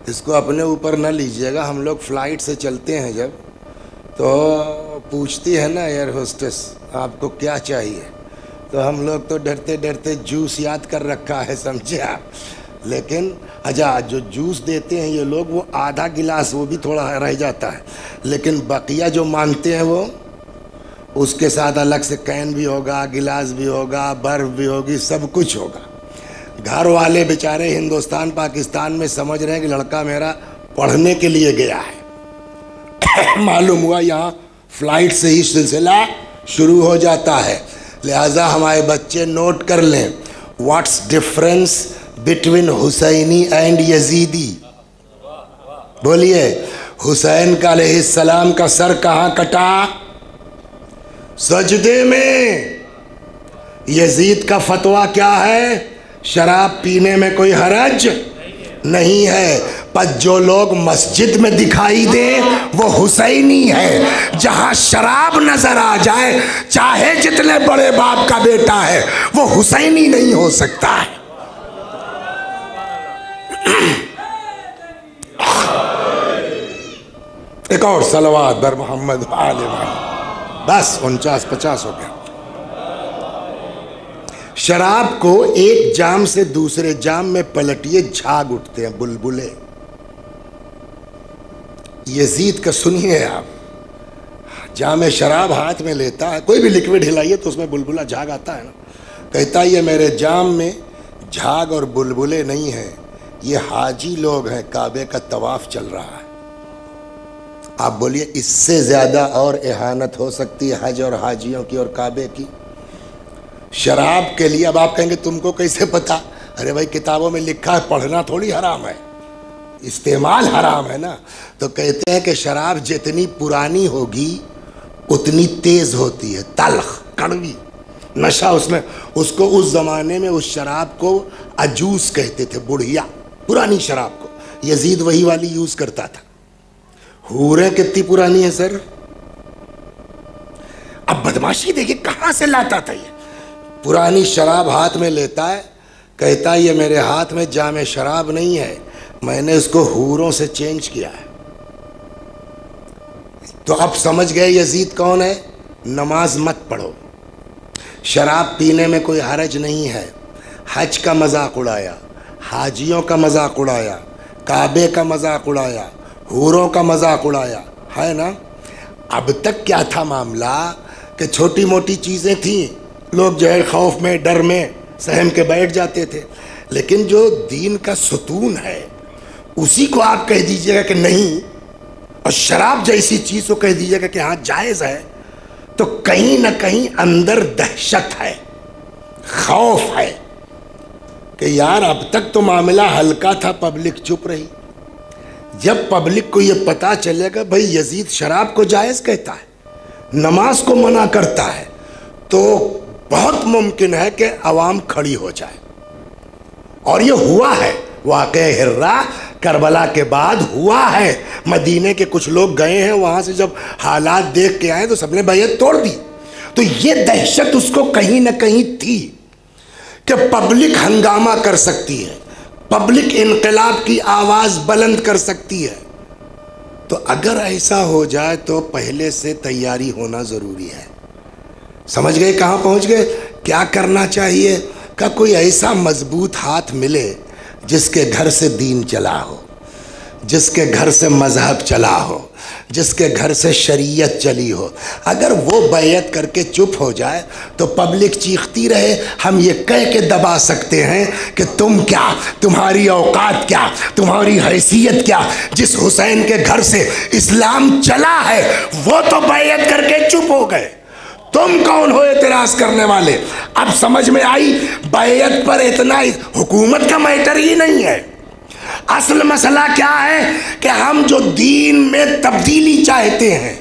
اس کو اپنے اوپر نہ لیجئے گا۔ ہم لوگ فلائٹ سے چلتے ہیں جب تو پوچھتی ہے نا ایئر ہوسٹس آپ کو کیا چاہیے، تو ہم لوگ تو ڈرتے ڈرتے جوس یاد کر رکھا ہے، سمجھے آپ۔ لیکن جو جوس دیتے ہیں یہ لوگ وہ آدھا گلاس وہ بھی تھوڑا رہ جاتا ہے، لیکن بقیہ جو مانتے ہیں وہ اس کے ساتھ الگ سے کین بھی ہوگا، گلاس بھی ہوگا، برف بھی ہوگی، سب کچھ ہوگا۔ گھر والے بیچارے ہندوستان پاکستان میں سمجھ رہے ہیں کہ لڑکا میرا پڑھنے کے لیے گیا ہے، معلوم ہوا یہاں فلائٹ سے ہی سلسلہ شروع ہو جاتا ہے۔ لہٰذا ہمارے بچے نوٹ کر لیں، what's difference between Husaini and Yazidi? بولیے حسین کا علیہ السلام کا سر کہاں کٹا؟ سجدے میں۔ یزید کا فتویٰ کیا ہے؟ شراب پینے میں کوئی حرج نہیں ہے، پر جو لوگ مسجد میں دکھائی دیں وہ حسینی ہے۔ جہاں شراب نظر آ جائے چاہے جتنے بڑے باپ کا بیٹا ہے وہ حسینی نہیں ہو سکتا ہے۔ ایک اور صلوات بر محمد آل محمد، بس 49-50 ہو گیا۔ شراب کو ایک جام سے دوسرے جام میں پلٹیے جھاگ اٹھتے ہیں بلبلے۔ یزید کا سنیے آپ، جام شراب ہاتھ میں لیتا ہے، کوئی بھی لکوڈ ہلائیے تو اس میں بلبلہ جھاگ آتا ہے نا۔ کہتا ہے یہ میرے جام میں جھاگ اور بلبلے نہیں ہیں، یہ حاجی لوگ ہیں، کعبے کا طواف چل رہا ہے۔ آپ بولیے اس سے زیادہ اور اہانت ہو سکتی ہے حج اور حاجیوں کی اور کعبے کی؟ شراب کے لیے اب آپ کہیں گے تم کو کیسے پتا؟ ارے بھائی کتابوں میں لکھا ہے، پڑھنا تھوڑی حرام ہے، استعمال حرام ہے نا۔ تو کہتے ہیں کہ شراب جتنی پرانی ہوگی اتنی تیز ہوتی ہے، تلخ کڑوی نشہ اس میں۔ اس کو اس زمانے میں اس شراب کو عجوز کہتے تھے، بڑھیا پرانی شراب کو۔ یزید وہی والی یوز کرتا تھا۔ حوریں کتنی پرانی ہے سر؟ اب بدماشی دیکھیں کہاں سے لاتا تھا یہ۔ پرانی شراب ہاتھ میں لیتا ہے، کہتا ہے یہ میرے ہاتھ میں جام شراب نہیں ہے، میں نے اس کو حوروں سے چینج کیا ہے۔ تو اب سمجھ گئے یزید کون ہے؟ نماز مت پڑھو، شراب پینے میں کوئی حرج نہیں ہے، حج کا مذاق اڑایا، حاجیوں کا مذاق اڑایا، کعبے کا مذاق اڑایا، حوروں کا مذاق اڑایا، ہے نا؟ اب تک کیا تھا معاملہ کہ چھوٹی موٹی چیزیں تھیں، لوگ جو ہے خوف میں ڈر میں سہم کے بیٹھ جاتے تھے، لیکن جو دین کا ستون ہے اسی کو آپ کہہ دیجئے گا کہ نہیں، اور شراب جیسی چیز کو کہہ دیجئے گا کہ ہاں جائز ہے، تو کہیں نہ کہیں اندر دہشت ہے، خوف ہے کہ یار اب تک تو معاملہ ہلکا تھا، پبلک چپ رہی، جب پبلک کو یہ پتا چلے گا بھئی یزید شراب کو جائز کہتا ہے، نماز کو منع کرتا ہے، تو بہت ممکن ہے کہ عوام کھڑی ہو جائے۔ اور یہ ہوا ہے، واقعہ ہرہ کربلا کے بعد ہوا ہے، مدینے کے کچھ لوگ گئے ہیں وہاں سے، جب حالات دیکھ کے آئے تو سب نے بیعت توڑ دی۔ تو یہ دہشت اس کو کہیں نہ کہیں تھی کہ پبلک ہنگامہ کر سکتی ہے، پبلک انقلاب کی آواز بلند کر سکتی ہے، تو اگر ایسا ہو جائے تو پہلے سے تیاری ہونا ضروری ہے۔ سمجھ گئے کہاں پہنچ گئے؟ کیا کرنا چاہیے کہ کوئی ایسا مضبوط ہاتھ ملے جس کے گھر سے دین چلا ہو، جس کے گھر سے مذہب چلا ہو، جس کے گھر سے شریعت چلی ہو۔ اگر وہ بیعت کر کے چپ ہو جائے تو پبلک چیختی رہے، ہم یہ کہہ کے دبا سکتے ہیں کہ تم کیا، تمہاری اوقات کیا، تمہاری حیثیت کیا، جس حسین کے گھر سے اسلام چلا ہے وہ تو بیعت کر کے چپ ہو گئے، تم کون ہو اعتراض کرنے والے؟ اب سمجھ میں آئی بیعت پر اتنا حکومت کا میٹر ہی نہیں ہے، اصل مسئلہ کیا ہے کہ ہم جو دین میں تبدیلی چاہتے ہیں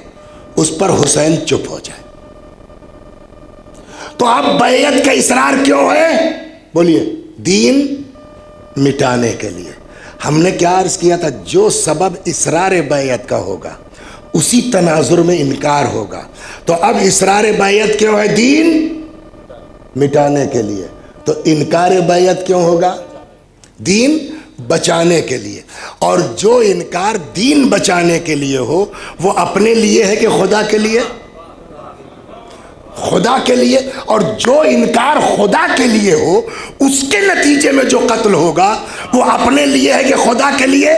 اس پر حسین چپ ہو جائے۔ تو اب بیعت کا اصرار کیوں ہے؟ بولیے، دین مٹانے کے لیے۔ ہم نے کیا عرض کیا تھا؟ جو سبب اصرار بیعت کا ہوگا اسی تناظر میں انکار ہوگا، تو اب اصرار بیعت کیوں ہے؟ دین مٹانے کے لیے۔ تو انکار بیعت کیوں ہوگا؟ دین بچانے کے لیے۔ اور جو انکار دین بچانے کے لیے ہو وہ اپنے لیے ہے کہ خدا کے لیے؟ خدا کے لیے۔ اور جو انکار خدا کے لیے ہو اس کے نتیجے میں جو قتل ہوگا وہ اپنے لیے ہے کہ خدا کے لیے؟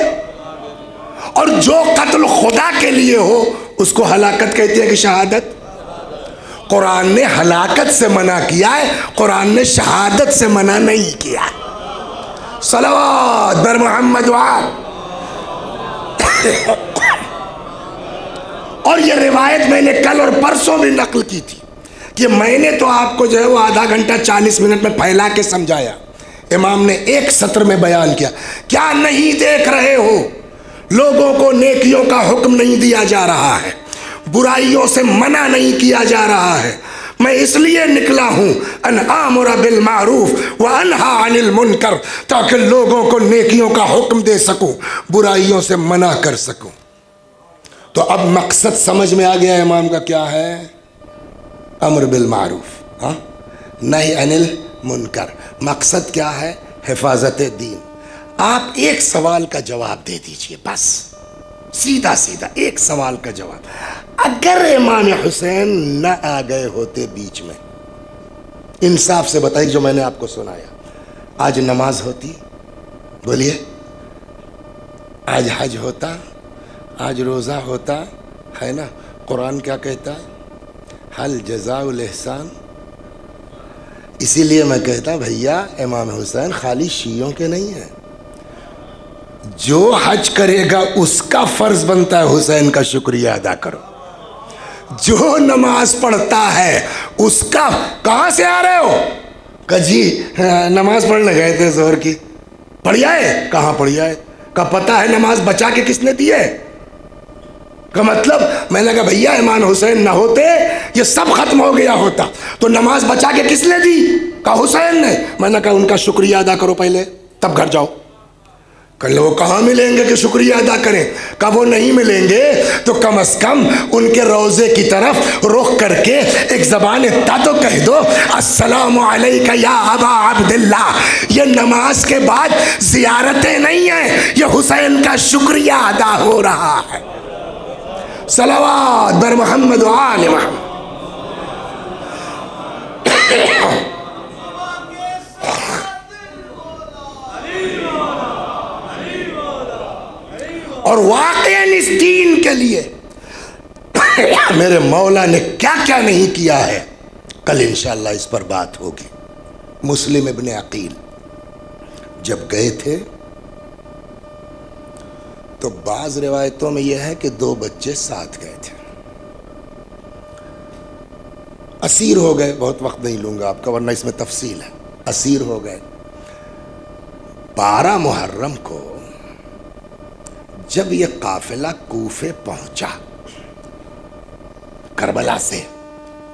اور جو قتل خدا کے لیے ہو اس کو ہلاکت کہتے ہیں کہ شہادت؟ قرآن نے ہلاکت سے منع کیا ہے، قرآن نے شہادت سے منع نہیں کیا۔ صلوات بر محمد وآل۔ اور یہ روایت میں نے کل اور پرسوں بھی نقل کی تھی کہ میں نے تو آپ کو جو ہے وہ آدھا گھنٹہ 40 منٹ میں پھیلا کے سمجھایا، امام نے ایک سطر میں بیان کیا۔ کیا نہیں دیکھ رہے ہو لوگوں کو نیکیوں کا حکم نہیں دیا جا رہا ہے، برائیوں سے منع نہیں کیا جا رہا ہے؟ میں اس لیے نکلا ہوں ان آمر بالمعروف وانہا عن المنکر، تاکہ لوگوں کو نیکیوں کا حکم دے سکوں، برائیوں سے منع کر سکوں۔ تو اب مقصد سمجھ میں آ گیا امام کا کیا ہے؟ امر بالمعروف، نہی عن المنکر۔ مقصد کیا ہے؟ حفاظت دین۔ آپ ایک سوال کا جواب دے دیجئے، بس سیدھا سیدھا ایک سوال کا جواب۔ اگر امام حسین نہ آ گئے ہوتے بیچ میں، انصاف سے بتائیے جو میں نے آپ کو سنایا، آج نماز ہوتی؟ بولیے، آج حج ہوتا؟ آج روزہ ہوتا؟ ہے نا؟ قرآن کیا کہتا ہے؟ حل جزاء الاحسان۔ اسی لیے میں کہتا بھیا امام حسین خالی شیعوں کے نہیں ہیں، جو حج کرے گا اس کا فرض بنتا ہے حسین کا شکریہ ادا کرو، جو نماز پڑھتا ہے اس کا۔ کہاں سے آ رہے ہو؟ کہ جی نماز پڑھنے گئے تھے ظہر کی۔ پڑھی آئے؟ کہاں پڑھی آئے؟ کا پتہ ہے نماز بچا کے کس نے دی ہے؟ کا مطلب میں نے کہا بھیا امام حسین نہ ہوتے یہ سب ختم ہو گیا ہوتا، تو نماز بچا کے کس نے دی؟ کہا حسین نے۔ میں نے کہا ان کا شکریہ ادا کرو پہلے، تب گھر جاؤ۔ کہ وہ کہاں ملیں گے کہ شکریہ ادا کریں؟ کہ وہ نہیں ملیں گے تو کم از کم ان کے روضے کی طرف رخ کر کے ایک زبان تا تو کہہ دو، السلام علیکہ یا ابا عبداللہ۔ یہ نماز کے بعد زیارتیں نہیں ہیں، یہ حسین کا شکریہ ادا ہو رہا ہے۔ صلوات بر محمد و آل محمد۔ کے لیے میرے مولا نے کیا کیا نہیں کیا ہے، کل انشاءاللہ اس پر بات ہوگی۔ مسلم ابن عقیل جب گئے تھے تو بعض روایتوں میں یہ ہے کہ 2 بچے ساتھ گئے تھے، اسیر ہو گئے، بہت وقت نہیں لوں گا آپ کا ورنہ اس میں تفصیل ہے، اسیر ہو گئے۔ 12 محرم کو جب یہ قافلہ کوفے پہنچا کربلا سے،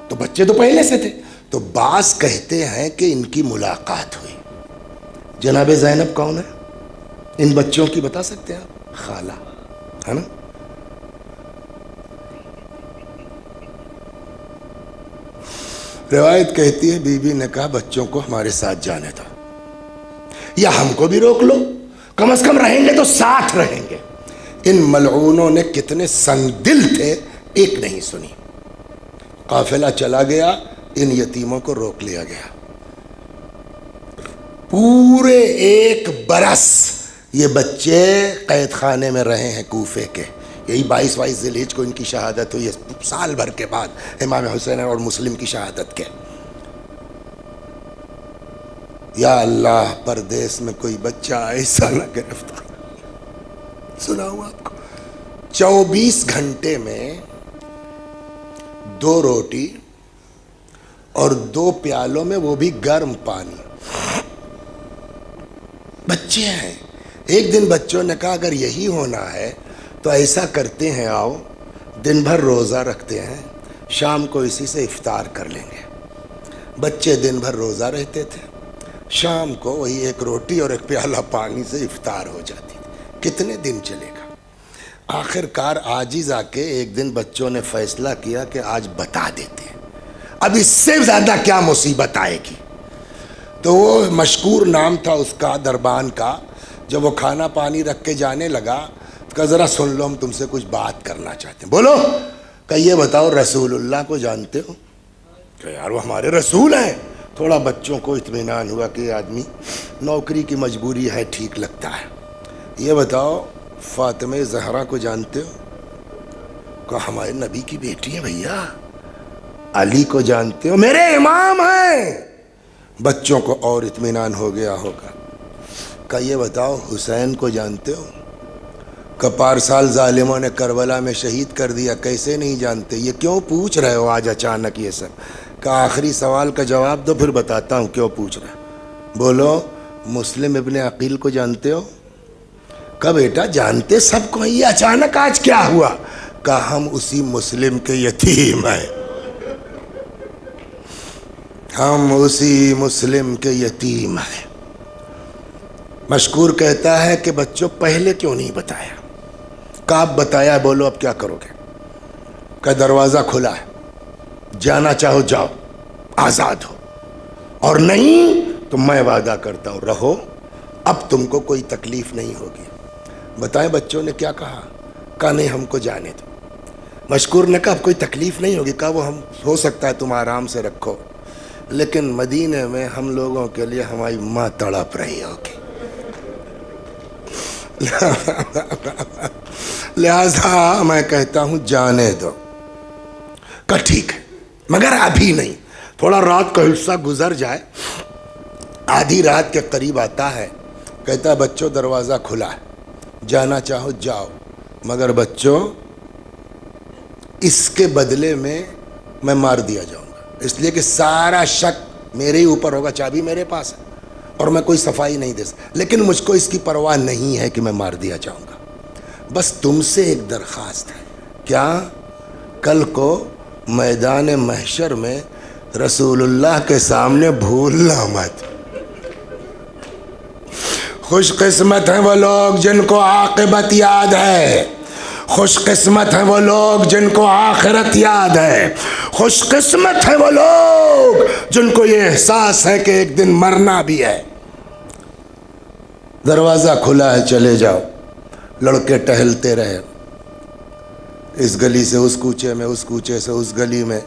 تو بچے تو پہلے سے تھے، تو بعض کہتے ہیں کہ ان کی ملاقات ہوئی۔ جناب زینب کون ہے؟ ان بچوں کی بتا سکتے ہیں آپ؟ خالہ ہے نا؟ روایت کہتی ہے بی بی نے کہا بچوں کو ہمارے ساتھ جانے تھا، یا ہم کو بھی روک لو، کم از کم رہیں گے تو ساتھ رہیں گے۔ ان ملعونوں نے کتنے سنگ دل تھے، ایک نہیں سنی، قافلہ چلا گیا، ان یتیموں کو روک لیا گیا۔ پورے 1 برس یہ بچے قید خانے میں رہے ہیں کوفے کے، یہی 22 ذی الحجہ کو ان کی شہادت ہوئی، سال بھر کے بعد امام حسین اور مسلم کی شہادت کے۔ یا اللہ، پردیس میں کوئی بچہ ایسا نہ گرفتار، سنا ہوں آپ کو، 24 گھنٹے میں 2 روٹی اور 2 پیالوں میں وہ بھی گرم پانی، بچے ہیں۔ ایک دن بچوں نے کہا اگر یہی ہونا ہے تو ایسا کرتے ہیں، آؤ دن بھر روزہ رکھتے ہیں، شام کو اسی سے افطار کر لیں گے۔ بچے دن بھر روزہ رہتے تھے، شام کو وہی 1 روٹی اور 1 پیالہ پانی سے افطار ہو جاتی تھی۔ کتنے دن چلے گا؟ آخر کار عاجز آ کے ایک دن بچوں نے فیصلہ کیا کہ آج بتا دیتے ہیں، اب اس سے زیادہ کیا مصیبت آئے گی۔ تو وہ مشکور نام تھا اس کا، دربان کا، جب وہ کھانا پانی رکھ کے جانے لگا تو کہا ذرا سن لو، ہم تم سے کچھ بات کرنا چاہتے ہیں۔ بولو، کہ یہ بتاؤ رسول اللہ کو جانتے ہو؟ کہ یار وہ ہمارے رسول ہیں۔ تھوڑا بچوں کو اطمینان ہوا کہ یہ آدمی نوکری کی مجبوری ہے، ٹھیک لگتا ہے۔ یہ بتاؤ فاطمہ زہرا کو جانتے ہو؟ کہ ہمارے نبی کی بیٹی ہے بھیا۔ علی کو جانتے ہو؟ میرے امام ہیں۔ بچوں کو اور اطمینان ہو گیا ہوگا۔ کہ یہ بتاؤ حسین کو جانتے ہو؟ کہ 5 سال ظالموں نے کربلا میں شہید کر دیا، کیسے نہیں جانتے؟ یہ کیوں پوچھ رہے ہو آج اچانک یہ سب؟ کہ آخری سوال کا جواب دو پھر بتاتا ہوں کیوں پوچھ رہے۔ بولو، مسلم ابن عقیل کو جانتے ہو؟ کہ بیٹا جانتے سب کو، یہ اچانک آج کیا ہوا؟ کہ ہم اسی مسلم کے یتیم ہیں، ہم اسی مسلم کے یتیم ہیں۔ مشکور کہتا ہے کہ بچوں پہلے کیوں نہیں بتایا؟ کہ آپ بتایا، بولو اب کیا کرو گے؟ کہ دروازہ کھلا ہے، جانا چاہو جاؤ، آزاد ہو، اور نہیں تو میں وعدہ کرتا ہوں رہو، اب تم کو کوئی تکلیف نہیں ہوگی۔ بتائیں بچوں نے کیا کہا؟ کہا نہیں ہم کو جانے دو۔ مشکور نے کہا اب کوئی تکلیف نہیں ہوگی؟ کہا وہ ہم ہو سکتا ہے تم آرام سے رکھو، لیکن مدینے میں ہم لوگوں کے لیے ہماری ماں تڑپ رہی ہوگی، لہذا میں کہتا ہوں جانے دو۔ کہ ٹھیک ہے مگر ابھی نہیں، تھوڑا رات کا حصہ گزر جائے، آدھی رات کے قریب آتا ہے، کہتا ہے بچوں دروازہ کھلا ہے، جانا چاہو جاؤ، مگر بچوں اس کے بدلے میں مار دیا جاؤں گا، اس لیے کہ سارا شک میرے ہی اوپر ہوگا، چابی میرے پاس ہے اور میں کوئی صفائی نہیں دے سکتا، لیکن مجھ کو اس کی پرواہ نہیں ہے کہ میں مار دیا جاؤں گا۔ بس تم سے ایک درخواست ہے، کیا؟ کل کو میدان محشر میں رسول اللہ کے سامنے بھولنا مت۔ خوش قسمت ہیں وہ لوگ جن کو عاقبت یاد ہے، خوش قسمت ہیں وہ لوگ جن کو آخرت یاد ہے، خوش قسمت ہیں وہ لوگ جن کو یہ احساس ہے کہ ایک دن مرنا بھی ہے۔ دروازہ کھلا ہے، چلے جاؤ۔ لڑکے ٹہلتے رہے، اس گلی سے اس کوچے میں، اس کوچے سے اس گلی میں۔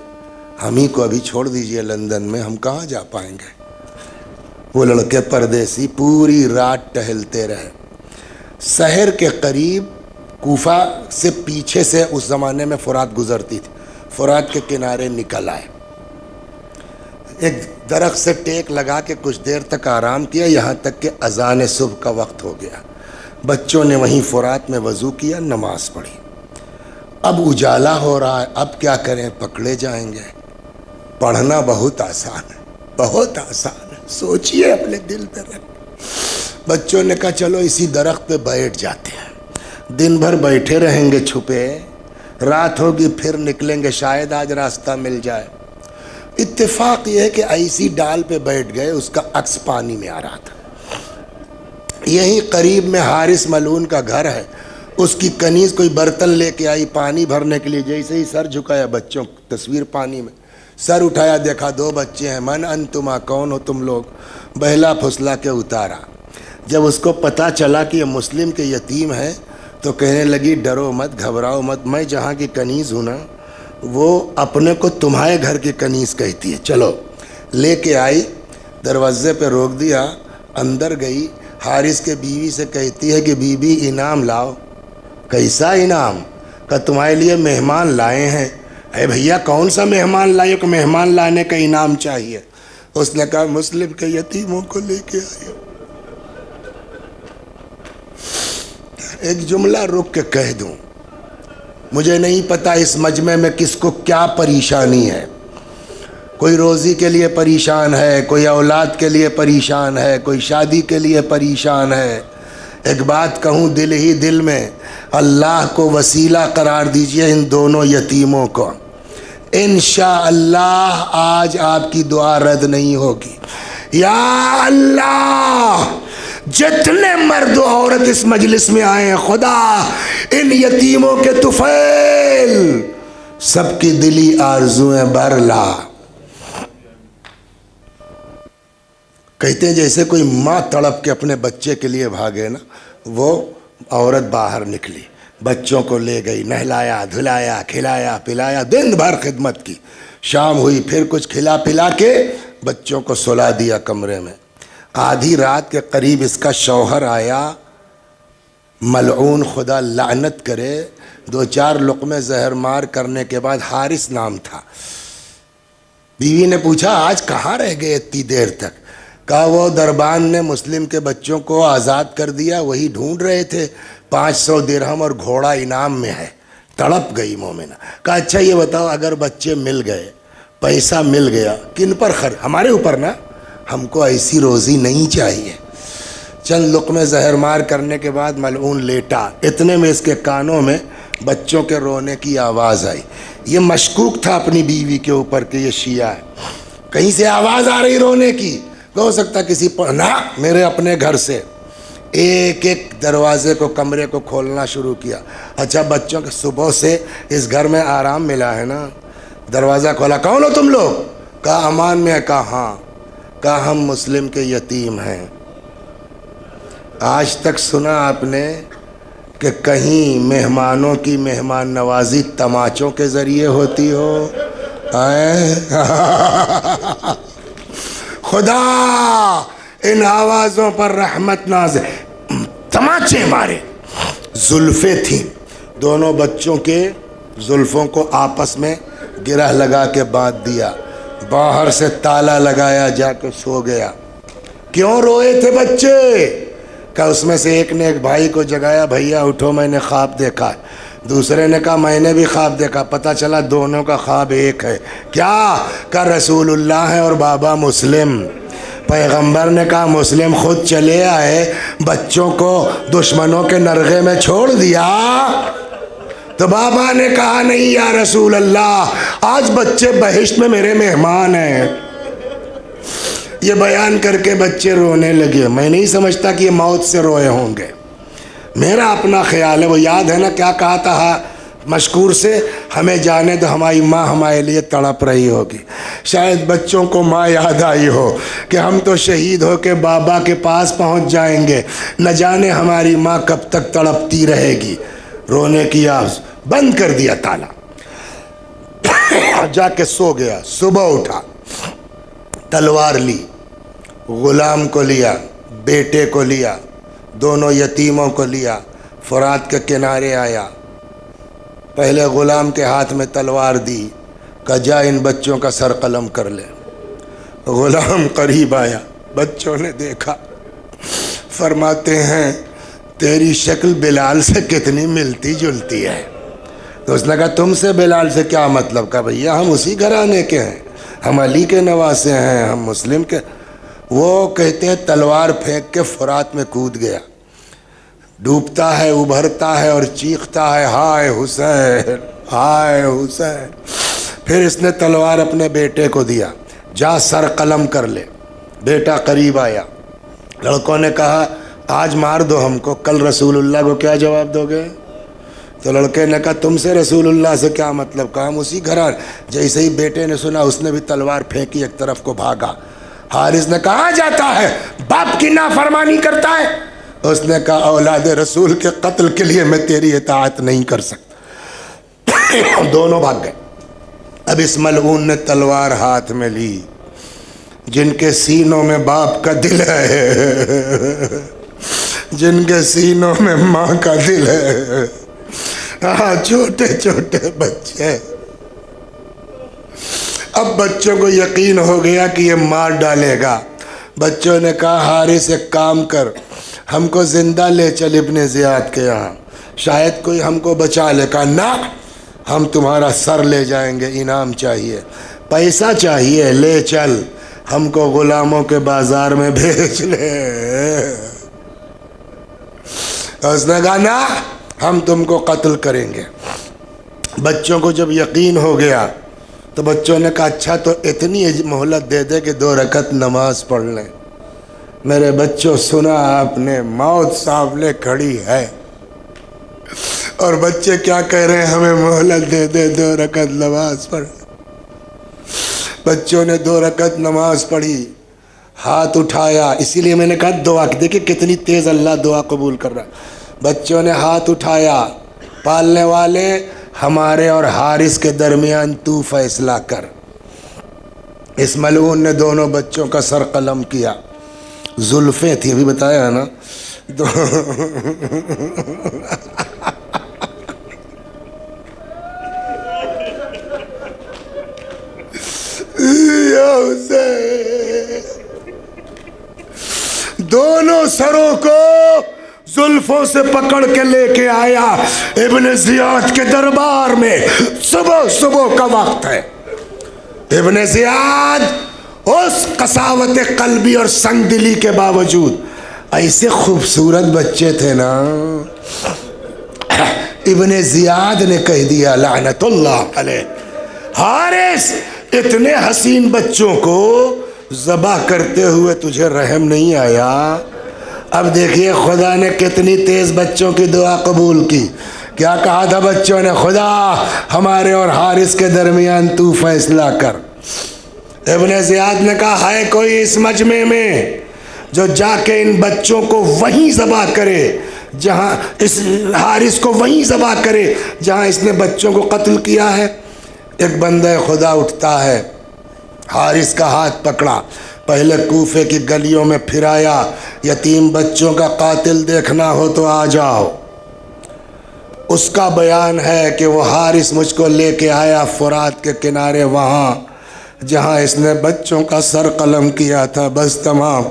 ہم ہی کو ابھی چھوڑ دیجئے لندن میں، ہم کہاں جا پائیں گے؟ وہ لڑکے پردیسی پوری رات ٹہلتے رہے۔ سحر کے قریب کوفہ سے پیچھے سے اس زمانے میں فرات گزرتی تھی، فرات کے کنارے نکل آئے، ایک درخت سے ٹیک لگا کے کچھ دیر تک آرام کیا، یہاں تک کہ اذان صبح کا وقت ہو گیا۔ بچوں نے وہیں فرات میں وضو کیا، نماز پڑھی۔ اب اجالا ہو رہا ہے، اب کیا کریں؟ پکڑے جائیں گے۔ پڑھنا بہت آسان ہے، بہت آسان ہے، سوچئے اپنے دل پہ رکھ۔ بچوں نے کہا چلو اسی درخت پہ بیٹھ جاتے ہیں، دن بھر بیٹھے رہیں گے چھپے، رات ہوگی پھر نکلیں گے، شاید آج راستہ مل جائے۔ اتفاق یہ ہے کہ ایسی ڈال پہ بیٹھ گئے، اس کا عکس پانی میں آ رہا تھا۔ یہیں قریب میں حارث ملعون کا گھر ہے، اس کی کنیز کوئی برتن لے کے آئی پانی بھرنے کے لیے، جیسے ہی سر جھکایا، بچوں تصویر پانی میں، سر اٹھایا دیکھا 2 بچے ہیں، من انتما، کون ہو تم لوگ؟ بہلا پھسلا کے اتارا۔ جب اس کو پتہ چلا کہ یہ مسلم کے یتیم ہیں تو کہنے لگی ڈرو مت، گھبراؤ مت، میں جہاں کی کنیز ہوں نا وہ اپنے کو تمہارے گھر کی کنیز کہتی ہے، چلو۔ لے کے آئی، دروازے پہ روک دیا، اندر گئی، حارث کے بیوی سے کہتی ہے کہ بی بی انعام لاؤ۔ کیسا انعام؟ کہ تمہارے لیے مہمان لائے ہیں۔ اے بھیا کون سا مہمان لائے کہ مہمان لانے کا انعام چاہیے؟ اس نے کہا مسلم کے یتیموں کو لے کے آئے۔ ایک جملہ رک کے کہہ دوں، مجھے نہیں پتا اس مجمع میں کس کو کیا پریشانی ہے، کوئی روزی کے لیے پریشان ہے، کوئی اولاد کے لیے پریشان ہے، کوئی شادی کے لیے پریشان ہے۔ ایک بات کہوں دل ہی دل میں، اللہ کو وسیلہ قرار دیجئے ان دونوں یتیموں کو، انشاءاللہ آج آپ کی دعا رد نہیں ہوگی۔ یا اللہ جتنے مرد و عورت اس مجلس میں آئے ہیں، خدا ان یتیموں کے طفیل سب کی دلی آرزویں بھر لا۔ کہتے ہیں جیسے کوئی ماں تڑپ کے اپنے بچے کے لیے بھاگے نا، وہ عورت باہر نکلی، بچوں کو لے گئی، نہلایا دھلایا کھلایا پلایا، دن بھر خدمت کی، شام ہوئی پھر کچھ کھلا پلا کے بچوں کو سلا دیا کمرے میں۔ آدھی رات کے قریب اس کا شوہر آیا، ملعون خدا لعنت کرے، 2-4 لقمے زہر مار کرنے کے بعد، حارث نام تھا۔ بیوی نے پوچھا آج کہاں رہ گئے اتنی دیر تک؟ کہا وہ دربان نے مسلم کے بچوں کو آزاد کر دیا، وہی ڈھونڈ رہے تھے، 500 درہم اور گھوڑا انعام میں ہے۔ تڑپ گئی مومنہ۔ کہا اچھا یہ بتاؤ اگر بچے مل گئے، پیسہ مل گیا، کن پر خرچ؟ ہمارے اوپر نا، ہم کو ایسی روزی نہیں چاہیے۔ چند لقمے زہر مار کرنے کے بعد ملعون لیٹا، اتنے میں اس کے کانوں میں بچوں کے رونے کی آواز آئی۔ یہ مشکوک تھا اپنی بیوی کے اوپر کہ یہ شیعہ ہے، کہیں سے آواز آ رہی رونے کی، ہو سکتا کسی پر نہ، میرے اپنے گھر سے۔ ایک ایک دروازے کو کمرے کو کھولنا شروع کیا۔ اچھا بچوں کے صبح سے اس گھر میں آرام ملا ہے نا؟ دروازہ کھولا، کون ہو تم لوگ؟ کہا امان میں ہے۔ کہا ہاں۔ کہا ہم مسلم کے یتیم ہیں۔ آج تک سنا آپ نے کہ کہیں مہمانوں کی مہمان نوازی تماچوں کے ذریعے ہوتی ہو؟ خدا ان آوازوں پر رحمت نازل، تماچے مارے۔ زلفیں تھیں دونوں بچوں کے، زلفوں کو آپس میں گرہ لگا کے باندھ دیا، باہر سے تالا لگایا، جا کے سو گیا۔ کیوں روئے تھے بچے؟ کہ اس میں سے ایک نے ایک بھائی کو جگایا، بھیا اٹھو میں نے خواب دیکھا۔ دوسرے نے کہا میں نے بھی خواب دیکھا، پتہ چلا دونوں کا خواب ایک ہے۔ کیا؟ کہ رسول اللہ ہے اور بابا مسلم۔ پیغمبر نے کہا مسلم خود چلے آئے، بچوں کو دشمنوں کے نرغے میں چھوڑ دیا۔ تو بابا نے کہا نہیں یا رسول اللہ، آج بچے بہشت میں میرے مہمان ہیں۔ یہ بیان کر کے بچے رونے لگے۔ میں نہیں سمجھتا کہ یہ موت سے روئے ہوں گے، میرا اپنا خیال ہے۔ وہ یاد ہے نا کیا کہا تھا مشکور سے، ہمیں جانے تو ہماری ماں ہمارے لیے تڑپ رہی ہوگی۔ شاید بچوں کو ماں یاد آئی ہو کہ ہم تو شہید ہو کے بابا کے پاس پہنچ جائیں گے، نہ جانے ہماری ماں کب تک تڑپتی رہے گی۔ رونے کی آواز، بند کر دیا تالا، جا کے سو گیا۔ صبح اٹھا، تلوار لی، غلام کو لیا، بیٹے کو لیا، دونوں یتیموں کو لیا، فرات کے کنارے آیا، پہلے غلام کے ہاتھ میں تلوار دی، کہا جا ان بچوں کا سر قلم کر لے۔ غلام قریب آیا، بچوں نے دیکھا، فرماتے ہیں تیری شکل بلال سے کتنی ملتی جلتی ہے۔ تو اس نے کہا تم سے بلال سے کیا مطلب؟ کہا بھیا ہم اسی گھرانے کے ہیں، ہم علی کے نواسے ہیں، ہم مسلم کے۔ وہ کہتے ہیں تلوار پھینک کے فرات میں کود گیا، ڈوبتا ہے، ابھرتا ہے اور چیختا ہے ہائے حسین، ہائے حسین۔ پھر اس نے تلوار اپنے بیٹے کو دیا، جا سر قلم کر لے۔ بیٹا قریب آیا، لڑکوں نے کہا آج مار دو ہم کو، کل رسول اللہ کو کیا جواب دو گے؟ تو لڑکے نے کہا تم سے رسول اللہ سے کیا مطلب؟ کہا ہم اسی گھران۔ جیسے ہی بیٹے نے سنا اس نے بھی تلوار پھینکی، ایک طرف کو بھاگا۔ حارث نے کہا کہاں جاتا ہے؟ باپ کی نافرمانی کرتا ہے۔ اس نے کہا اولاد رسول کے قتل کے لیے میں تیری اطاعت نہیں کر سکتا۔ دونوں بھاگ گئے۔ اب اس ملعون نے تلوار ہاتھ میں لی، جن کے سینوں میں باپ کا دل ہے، جن کے سینوں میں ماں کا دل ہے، چھوٹے چھوٹے بچے۔ اب بچوں کو یقین ہو گیا کہ یہ مار ڈالے گا۔ بچوں نے کہا حارث ایک کام کر، ہم کو زندہ لے چل ابن زیاد کے یہاں، شاید کوئی ہم کو بچا لے۔ کہا نہ، ہم تمہارا سر لے جائیں گے، انعام چاہیے، پیسہ چاہیے، لے چل، ہم کو غلاموں کے بازار میں بھیج لے۔ اس نے کہا نہ، ہم تم کو قتل کریں گے۔ بچوں کو جب یقین ہو گیا تو بچوں نے کہا اچھا تو اتنی مہلت دے دے کہ 2 رکعت نماز پڑھ لیں۔ میرے بچوں سنا آپ نے، موت سامنے کھڑی ہے اور بچے کیا کہہ رہے ہیں؟ ہمیں مہلت دے دے، 2 رکعت نماز پڑھ۔ بچوں نے 2 رکعت نماز پڑھی، ہاتھ اٹھایا۔ اسی لیے میں نے کہا دعا، دیکھیں کتنی تیز اللہ دعا قبول کر رہا ہے۔ بچوں نے ہاتھ اٹھایا، پالنے والے ہمارے اور حارث کے درمیان تو فیصلہ کر۔ اس ملعون نے دونوں بچوں کا سر قلم کیا، زلفیں تھیں، ابھی بتایا ہے نا۔ دونوں سروں کو زلفوں سے پکڑ کے لے کے آیا ابن زیاد کے دربار میں۔ صبح صبح کا وقت ہے۔ ابن زیاد اس قساوت قلبی اور سنگ دلی کے باوجود ایسے خوبصورت بچے تھے نا، ابن زیاد نے کہہ دیا لعنت اللہ علیہ، حارث اتنے حسین بچوں کو ذبح کرتے ہوئے تجھے رحم نہیں آیا؟ اب دیکھیے خدا نے کتنی تیز بچوں کی دعا قبول کی۔ کیا کہا تھا بچوں نے؟ خدا ہمارے اور حارث کے درمیان تو فیصلہ کر۔ ابن زیاد نے کہا ہے کوئی اس مجمع میں جو جا کے ان بچوں کو وہیں ذبح کرے جہاں اس حارث کو وہیں ذبح کرے جہاں اس نے بچوں کو قتل کیا ہے؟ ایک بندہ خدا اٹھتا ہے، حارث کا ہاتھ پکڑا، پہلے کوفے کی گلیوں میں پھرایا، یتیم بچوں کا قاتل دیکھنا ہو تو آ جاؤ۔ اس کا بیان ہے کہ وہ حارث مجھ کو لے کے آیا فرات کے کنارے، وہاں جہاں اس نے بچوں کا سر قلم کیا تھا، بس تمام۔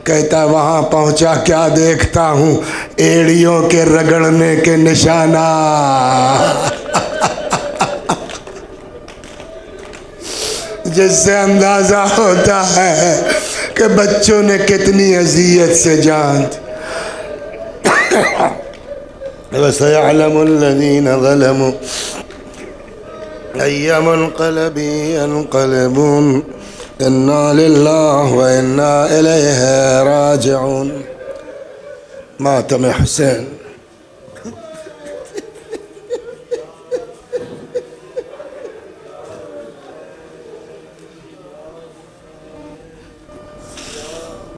کہتا ہے وہاں پہنچا کیا دیکھتا ہوں؟ ایڑیوں کے رگڑنے کے نشانات، جس سے اندازہ ہوتا ہے کہ بچوں نے کتنی اذیت سے جان دی۔ وَسَيَعْلَمُ الَّذِينَ ظَلَمُوا أَيَّ مُنْقَلَبٍ يَنْقَلِبُونَ إِنَّا لِلَّهِ وَإِنَّا إِلَيْهِ رَاجِعُونَ۔ ماتم حسین